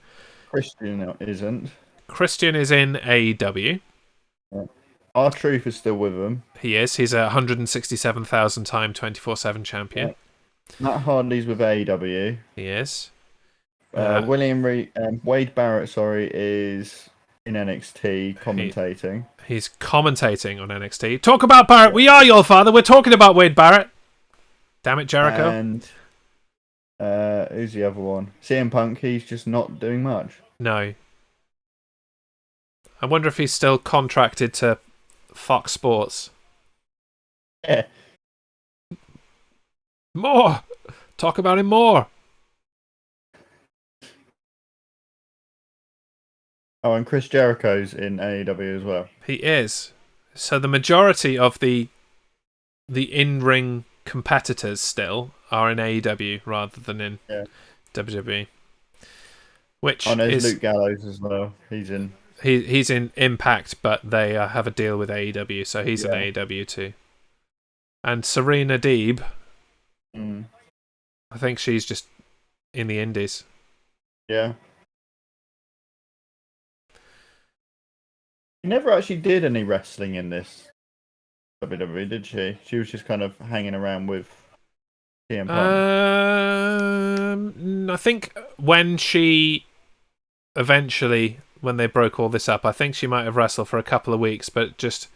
Christian isn't. Christian is in AEW. Yeah. R-Truth is still with him. He is. He's a 167,000 time 24/7 champion. Yeah. Matt Hardy's with AEW. He is. Wade Barrett, is in NXT commentating. He's commentating on NXT. Talk about Barrett. We are your father. We're talking about Wade Barrett. Damn it, Jericho. And who's the other one? CM Punk. He's just not doing much. No. I wonder if he's still contracted to Fox Sports. Yeah. More. Talk about him more. Oh, and Chris Jericho's in AEW as well. He is. So the majority of the in-ring competitors still are in AEW rather than in WWE. Which there's Luke Gallows as well. He's in. He's in Impact, but they have a deal with AEW, so he's in AEW too. And Serena Deeb, I think she's just in the Indies. Yeah. She never actually did any wrestling in this WWE, did she? She was just kind of hanging around with CM Punk. I think when she eventually, when they broke all this up, I think she might have wrestled for a couple of weeks, but just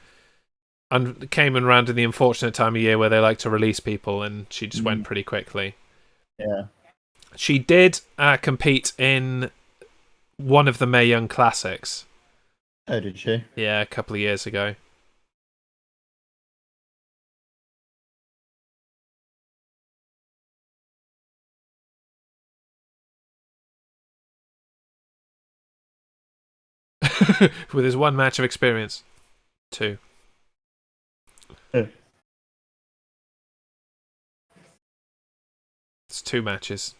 came around in the unfortunate time of year where they like to release people, and she just went pretty quickly. Yeah. She did compete in one of the Mae Young Classics. Oh, did she? Yeah, a couple of years ago. With his one match of experience. 2. Yeah. It's 2 matches,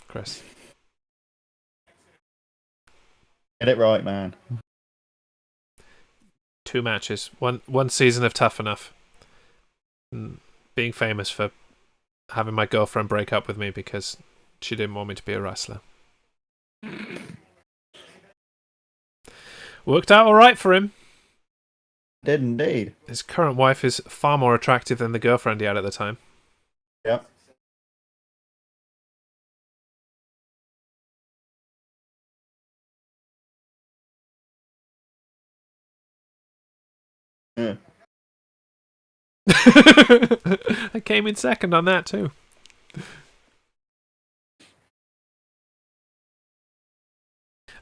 Chris. Get it right, man. 2 matches. One season of Tough Enough. Being famous for having my girlfriend break up with me because she didn't want me to be a wrestler. Worked out alright for him. Did indeed. His current wife is far more attractive than the girlfriend he had at the time. Yep. Yeah. I came in second on that too.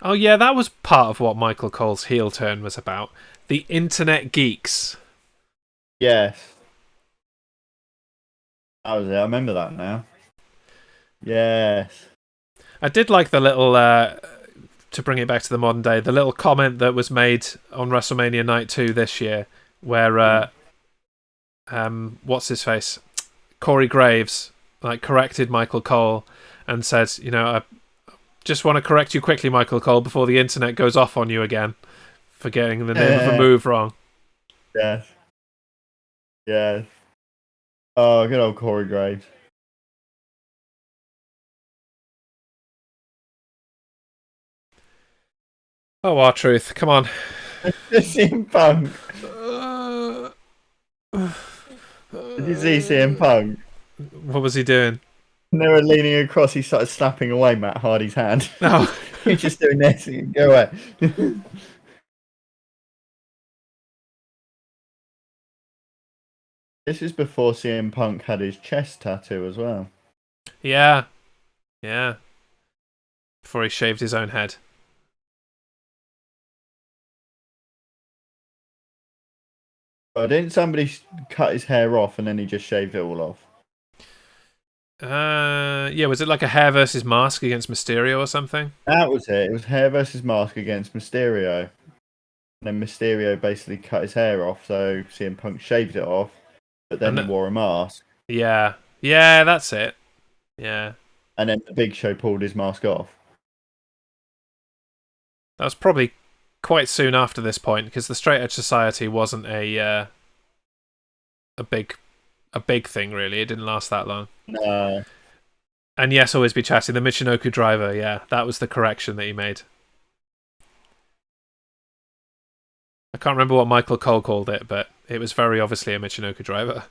Oh yeah, that was part of what Michael Cole's heel turn was about. The internet geeks. Yes. That was it. I remember that now. Yes. I did like the little, to bring it back to the modern day, the little comment that was made on WrestleMania Night 2 this year, where, what's his face? Corey Graves, like, corrected Michael Cole and said, you know, I just want to correct you quickly, Michael Cole, before the internet goes off on you again for getting the name of a move wrong. Yes. Yes. Oh, good old Corey Graves. Oh, R-Truth, come on. CM Punk. Did you see CM Punk? What was he doing? When they were leaning across, he started slapping away Matt Hardy's hand. Oh. He's just doing this. Go away. This is before CM Punk had his chest tattoo as well. Yeah. Yeah. Before he shaved his own head. Oh, didn't somebody cut his hair off and then he just shaved it all off? Yeah, was it like a hair versus mask against Mysterio or something? That was it. It was hair versus mask against Mysterio. And then Mysterio basically cut his hair off, so CM Punk shaved it off, but then he wore a mask. Yeah. Yeah, that's it. Yeah. And then the Big Show pulled his mask off. That was probably quite soon after this point, because the Straight Edge Society wasn't a big thing, really. It didn't last that long. No. And yes, always be chatting. The Michinoku driver, yeah, that was the correction that he made. I can't remember what Michael Cole called it, but it was very obviously a Michinoku driver.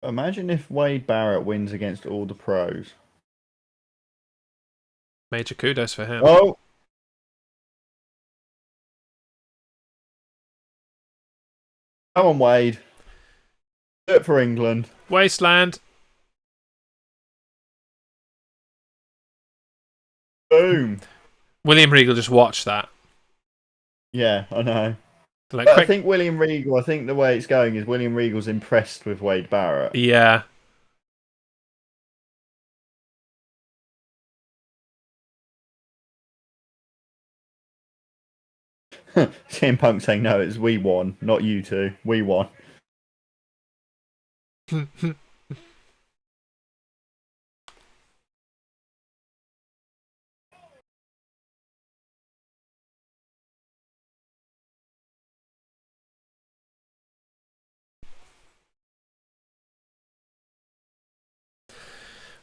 Imagine if Wade Barrett wins against all the pros. Major kudos for him. Oh! Come on, Wade. Do it for England. Wasteland. Boom. William Regal just watched that. Yeah, I know. Like, I think William Regal, I think the way it's going is William Regal's impressed with Wade Barrett. Yeah. CM Punk saying, no, it's we won, not you two. We won.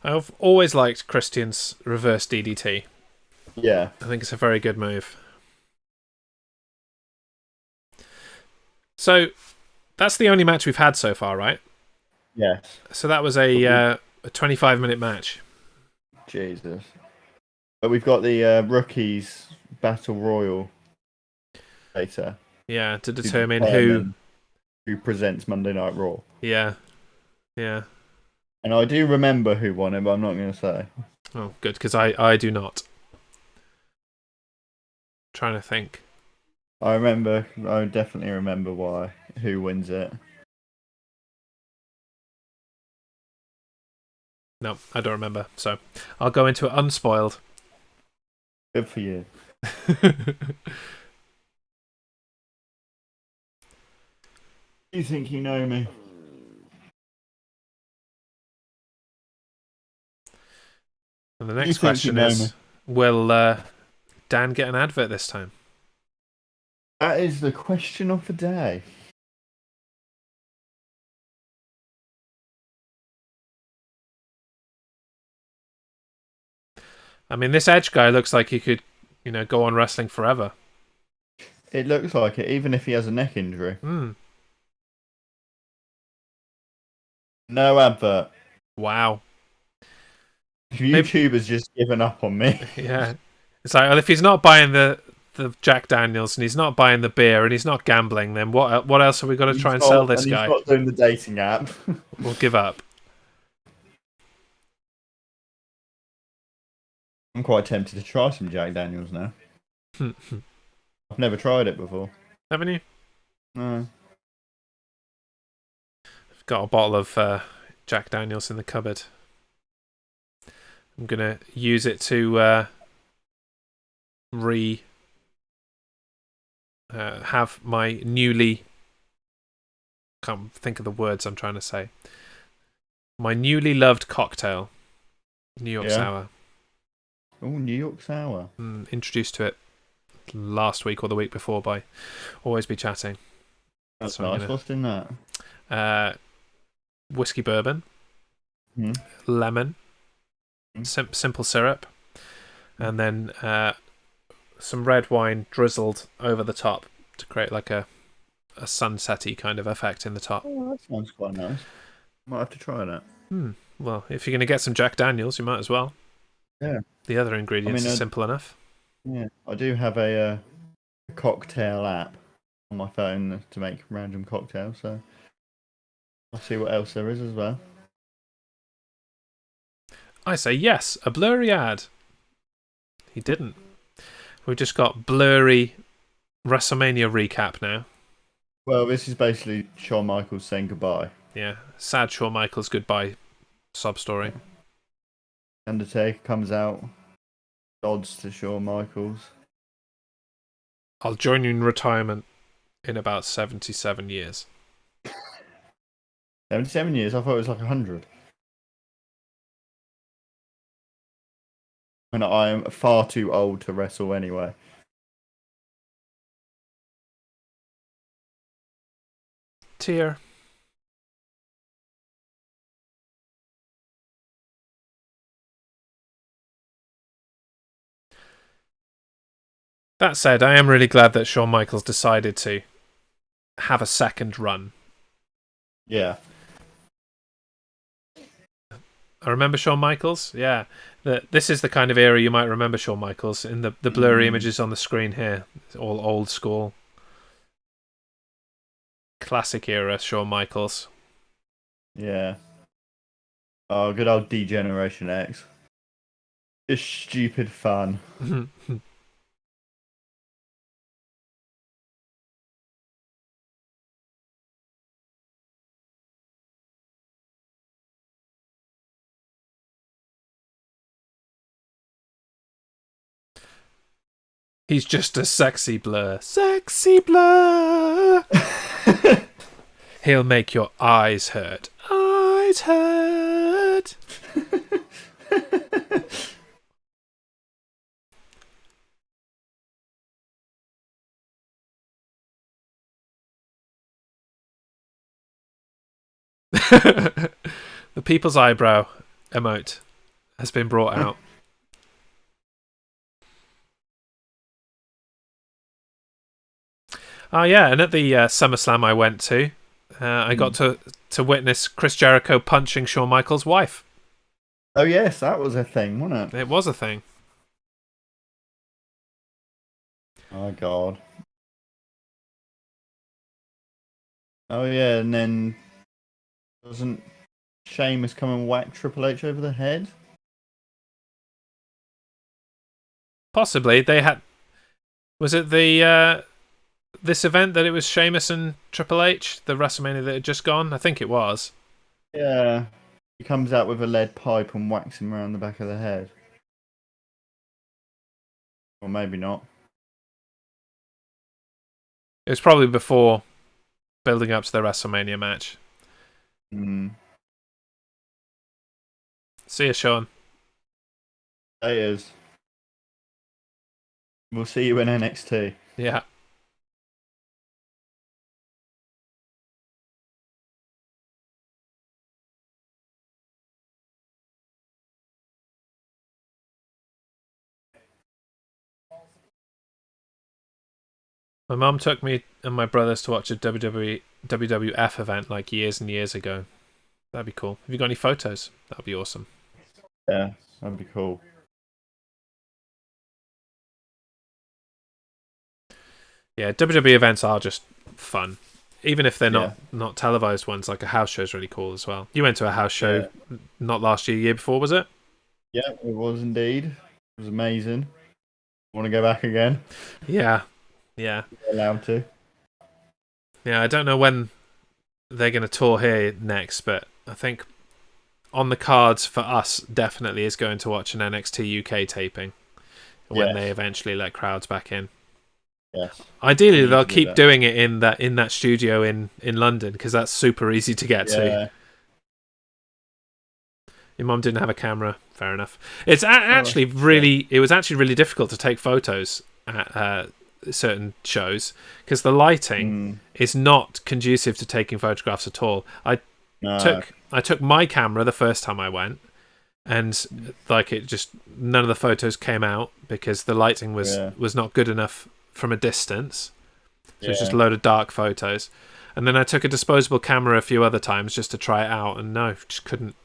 I've always liked Christian's reverse DDT. Yeah. I think it's a very good move. So, that's the only match we've had so far, right? Yes. So that was a 25-minute match. Jesus. But we've got the rookies battle royal later. Yeah, to determine who presents Monday Night Raw. Yeah. Yeah. And I do remember who won it, but I'm not going to say. Oh, good, because I do not. Trying to think. I definitely remember who wins it. No, I don't remember. So I'll go into it unspoiled. Good for you. You think you know me? And the next question is, will Dan get an advert this time? That is the question of the day. I mean, this Edge guy looks like he could, go on wrestling forever. It looks like it, even if he has a neck injury. No advert. Wow. Maybe, YouTuber's just given up on me. yeah. It's like, well, if he's not buying the Jack Daniels and he's not buying the beer and he's not gambling, then what else have we got to try and sell this He's guy? not doing the dating app. We'll give up. I'm quite tempted to try some Jack Daniels now. I've never tried it before. Haven't you? No. I've got a bottle of Jack Daniels in the cupboard. I'm gonna use it to have my newly, can't think of the words I'm trying to say. My newly loved cocktail, New York Sour. Oh, New York Sour. Introduced to it last week or the week before by Always Be Chatting. That's nice. What's in that? Whiskey bourbon, lemon, simple syrup, and then some red wine drizzled over the top to create like a sunsetty kind of effect in the top. Oh, that sounds quite nice. Might have to try that. Well, if you're going to get some Jack Daniels, you might as well. Yeah. The other ingredients are simple enough. Yeah, I do have a cocktail app on my phone to make random cocktails, so I'll see what else there is as well. I say yes, a blurry ad. He didn't. We've just got blurry Wrestlemania recap now. Well, this is basically Shawn Michaels saying goodbye. Yeah, sad Shawn Michaels goodbye sub story. Undertaker comes out, nods to Shawn Michaels. I'll join you in retirement in about 77 years. 77 years? I thought it was like 100. And I am far too old to wrestle anyway. Tear. That said, I am really glad that Shawn Michaels decided to have a second run. Yeah. I remember Shawn Michaels. Yeah, this is the kind of era you might remember Shawn Michaels in the blurry images on the screen here. It's all old school, classic era Shawn Michaels. Yeah. Oh, good old D-Generation X. Just stupid fun. He's just a sexy blur. Sexy blur. He'll make your eyes hurt. Eyes hurt. The people's eyebrow emote has been brought out. Oh yeah, and at the SummerSlam I went to, I got to witness Chris Jericho punching Shawn Michaels' wife. Oh yes, that was a thing, wasn't it? It was a thing. Oh god. Oh yeah, and then doesn't Sheamus come and whack Triple H over the head? Possibly they had. Was it the this event that it was Sheamus and Triple H, the WrestleMania that had just gone? I think it was. Yeah. He comes out with a lead pipe and whacks him around the back of the head. Or maybe not. It was probably before building up to the WrestleMania match. See you, Sean. It is. We'll see you in NXT. Yeah. My mum took me and my brothers to watch a WWF event like years and years ago. That'd be cool. Have you got any photos? That'd be awesome. Yeah, that'd be cool. Yeah, WWE events are just fun. Even if they're not televised ones, like a house show is really cool as well. You went to a house show not last year, year before, was it? Yeah, it was indeed. It was amazing. Want to go back again? Yeah. You're allowed to. Yeah, I don't know when they're going to tour here next, but I think on the cards for us definitely is going to watch an NXT UK taping when they eventually let crowds back in. Yes. Ideally, they'll keep doing it in that studio in London, because that's super easy to get to. Your mum didn't have a camera. Fair enough. It's actually it was actually really difficult to take photos at certain shows because the lighting is not conducive to taking photographs at all. I took my camera the first time I went, and like it just none of the photos came out because the lighting was not good enough from a distance. So it was just a load of dark photos. And then I took a disposable camera a few other times just to try it out, and no, just couldn't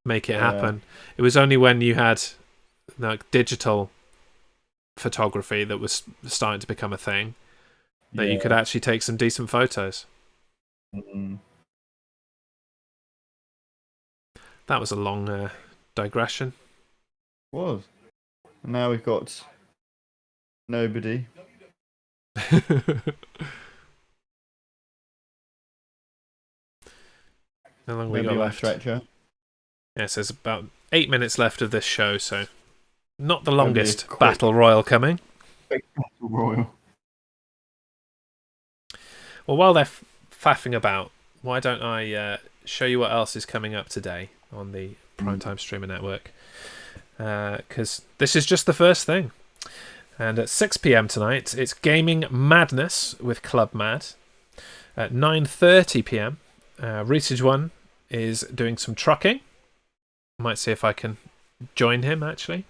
make it happen. It was only when you had like digital photography that was starting to become a thing that you could actually take some decent photos. That was a long digression. It was. And now we've got nobody. How long we got left? Stretcher. Yes, there's about 8 minutes left of this show, so not the longest battle royal coming. Quick battle royal. Well, while they're faffing about, why don't I show you what else is coming up today on the Primetime Streamer Network? Because this is just the first thing. And at 6 p.m. tonight, it's Gaming Madness with Club Mad. At 9:30 p.m., Reese's One is doing some trucking. Might see if I can join him, actually,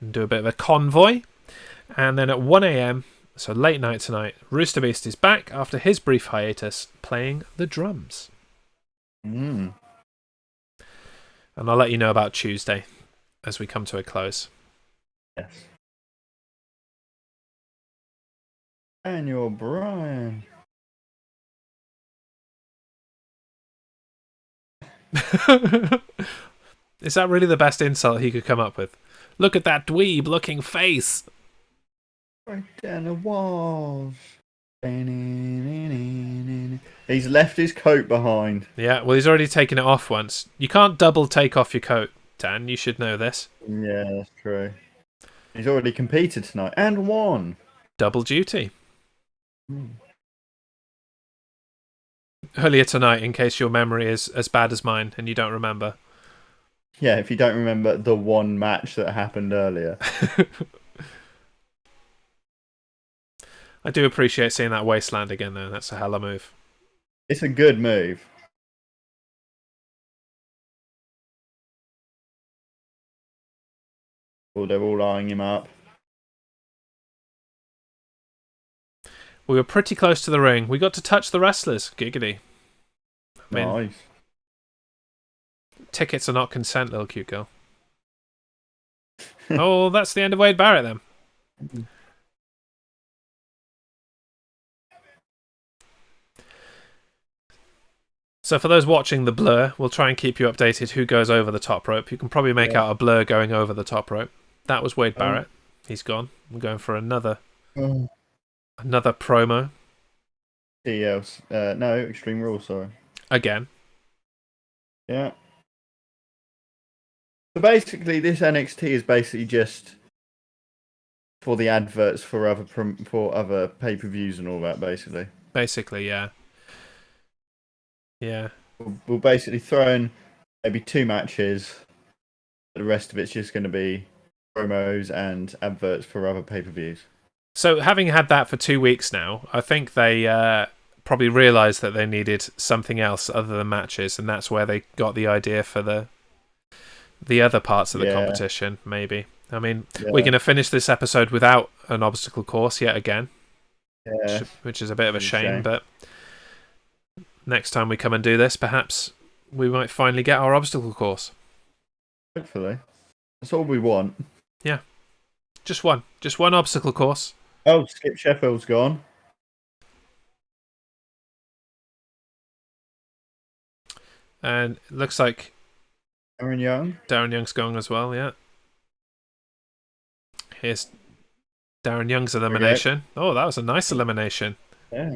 and do a bit of a convoy. And then at 1 a.m., so late night tonight, Rooster Beast is back after his brief hiatus, playing the drums. And I'll let you know about Tuesday as we come to a close. Yes. And you're Bryan. Is that really the best insult he could come up with? Look at that dweeb-looking face. Right down the walls. He's left his coat behind. Yeah, well, he's already taken it off once. You can't double take off your coat, Dan. You should know this. Yeah, that's true. He's already competed tonight and won. Double duty. Earlier tonight, in case your memory is as bad as mine and you don't remember. Yeah, if you don't remember the one match that happened earlier. I do appreciate seeing that wasteland again, though. That's a hella move. It's a good move. Oh, they're all eyeing him up. We were pretty close to the ring. We got to touch the wrestlers. Giggity. Nice. Tickets are not consent, little cute girl. Oh, that's the end of Wade Barrett, then. So for those watching the blur, we'll try and keep you updated who goes over the top rope. You can probably make out a blur going over the top rope. That was Wade Barrett. He's gone. We're going for another promo. No, Extreme Rules, sorry. Again. Yeah. So basically, this NXT is basically just for the adverts for other pay-per-views and all that, basically. Basically, yeah. Yeah. We'll basically throw in maybe 2 matches. The rest of it's just going to be promos and adverts for other pay-per-views. So having had that for 2 weeks now, I think they probably realised that they needed something else other than matches, and that's where they got the idea for the other parts of the competition, maybe. I mean, we're going to finish this episode without an obstacle course yet again, which is a bit of a shame, but next time we come and do this, perhaps we might finally get our obstacle course. Hopefully. That's all we want. Yeah. Just one obstacle course. Oh, Skip Sheffield's gone. And it looks like Darren Young. Darren Young's gone as well, yeah. Here's Darren Young's elimination. Oh, that was a nice elimination. Yeah.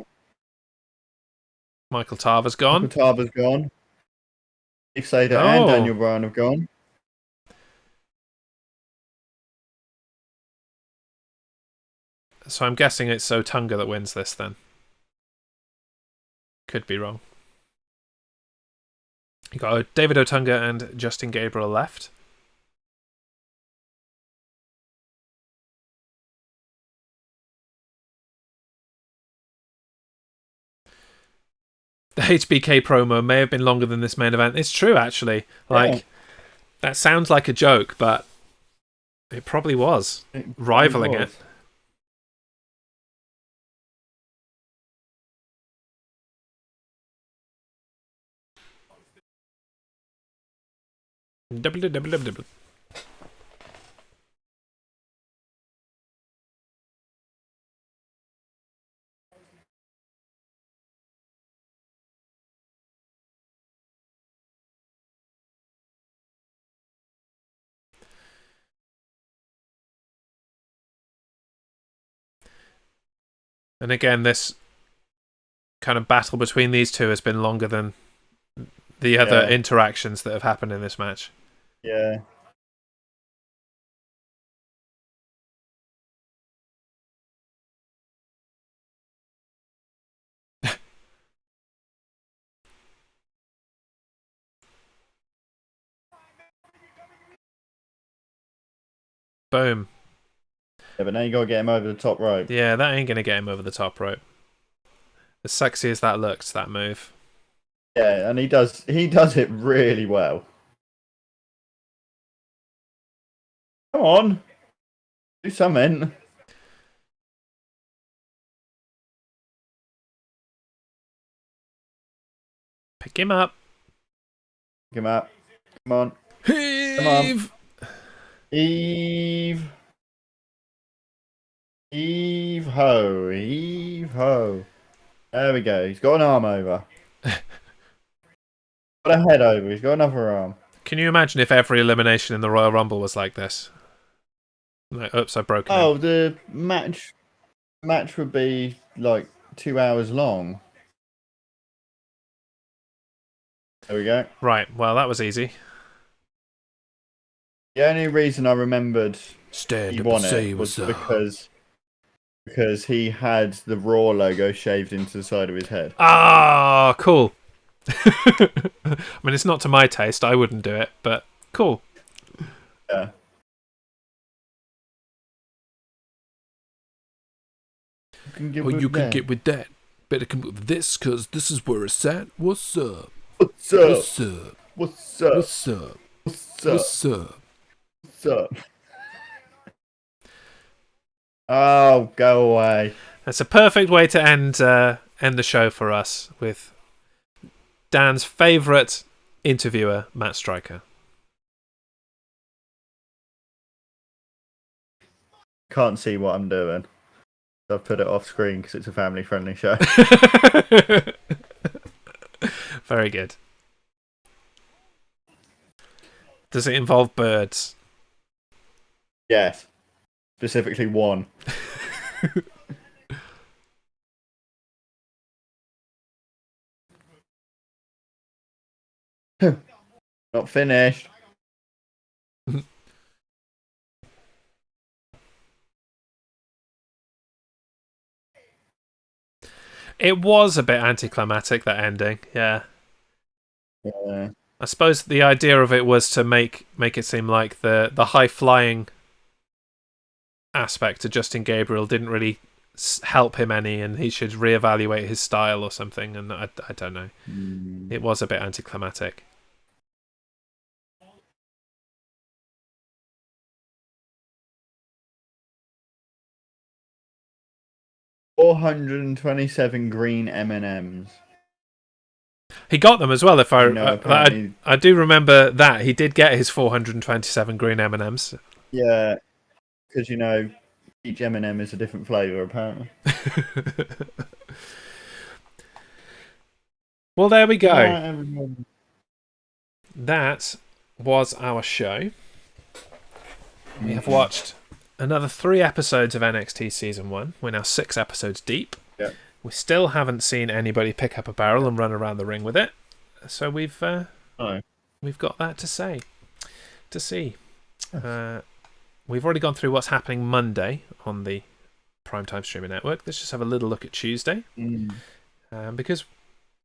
Michael Tarver's gone. Michael Tarver's gone. Heath Slater and Daniel Bryan have gone. So I'm guessing it's Otunga that wins this then. Could be wrong. You got David Otunga and Justin Gabriel left. The HBK promo may have been longer than this main event. It's true, actually. Like, that sounds like a joke, but it probably was. Rivaling it. WWW. And again, this kind of battle between these two has been longer than the other interactions that have happened in this match. Yeah. Boom. Yeah, but now you got to get him over the top rope. Yeah, that ain't going to get him over the top rope. As sexy as that looks, that move. Yeah, and he does it really well. Come on. Do something. Pick him up. Pick him up. Come on. Heave! Come on. Eve. Heave ho. Heave ho. There we go. He's got an arm over. Got a head over. He's got another arm. Can you imagine if every elimination in the Royal Rumble was like this? Like, oops, I've broken Oh, him. the match would be like 2 hours long. There we go. Right, well, that was easy. The only reason I remembered Stand he up won and say it was what's because he had the Raw logo shaved into the side of his head. Ah, cool. I mean, it's not to my taste. I wouldn't do it, but cool. Yeah. You can get with that. Better come with this, because this is where it's at. What's up? What's up? What's up? What's up? What's up? What's up? What's up? What's up? Oh, go away. That's a perfect way to end the show for us with Dan's favourite interviewer, Matt Stryker. Can't see what I'm doing. I've put it off screen because it's a family-friendly show. Very good. Does it involve birds? Yes. Specifically one. Not finished. It was a bit anticlimactic, that ending, yeah. Yeah. I suppose the idea of it was to make it seem like the high-flying aspect to Justin Gabriel didn't really help him any, and he should reevaluate his style or something, and I don't know. It was a bit anticlimactic. $427 green M&Ms. He got them as well. If I, apparently, I do remember that he did get his 427 green M&Ms. Yeah, because each M&M is a different flavour apparently. Well, there we go. Everyone. That was our show. We have watched another 3 episodes of NXT Season 1. We're now 6 episodes deep. Yeah. We still haven't seen anybody pick up a barrel and run around the ring with it. So we've got that to see. Yes. We've already gone through what's happening Monday on the Primetime Streaming Network. Let's just have a little look at Tuesday. Because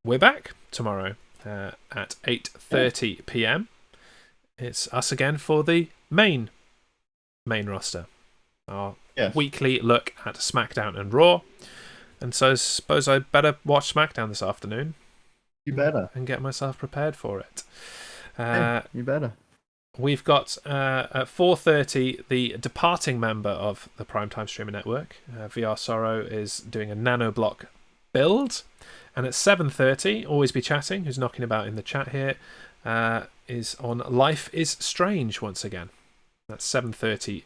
we're back tomorrow at 8:30 p.m. It's us again for the main roster. Our weekly look at SmackDown and Raw. And so I suppose I better watch SmackDown this afternoon. You better. And get myself prepared for it. You better. We've got at 4:30 the departing member of the Primetime Streamer Network, VR Sorrow, is doing a nanoblock build. And at 7:30, Always Be Chatting, who's knocking about in the chat here, is on Life is Strange once again. That's 7:30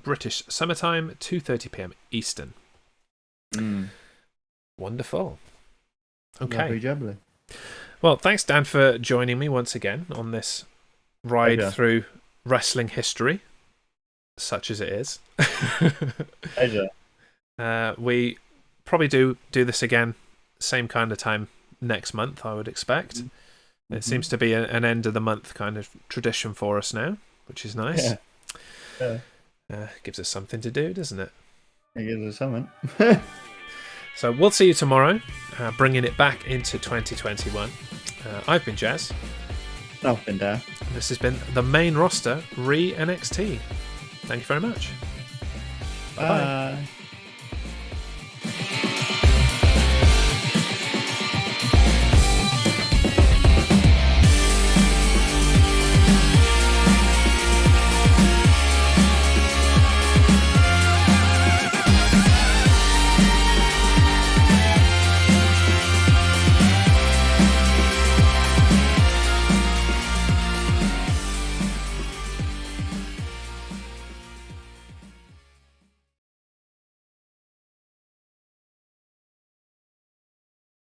British summertime, 2:30 p.m. Eastern. Wonderful. Okay. Jubbly. Well, thanks, Dan, for joining me once again on this ride through wrestling history, such as it is. We probably do this again, same kind of time next month, I would expect. It seems to be an end of the month kind of tradition for us now, which is nice. Gives us something to do, doesn't it? It gives us something. So we'll see you tomorrow, bringing it back into 2021. I've been Jazz. I've been Dan. This has been the main roster, Re-NXT. Thank you very much. Bye-bye. Bye.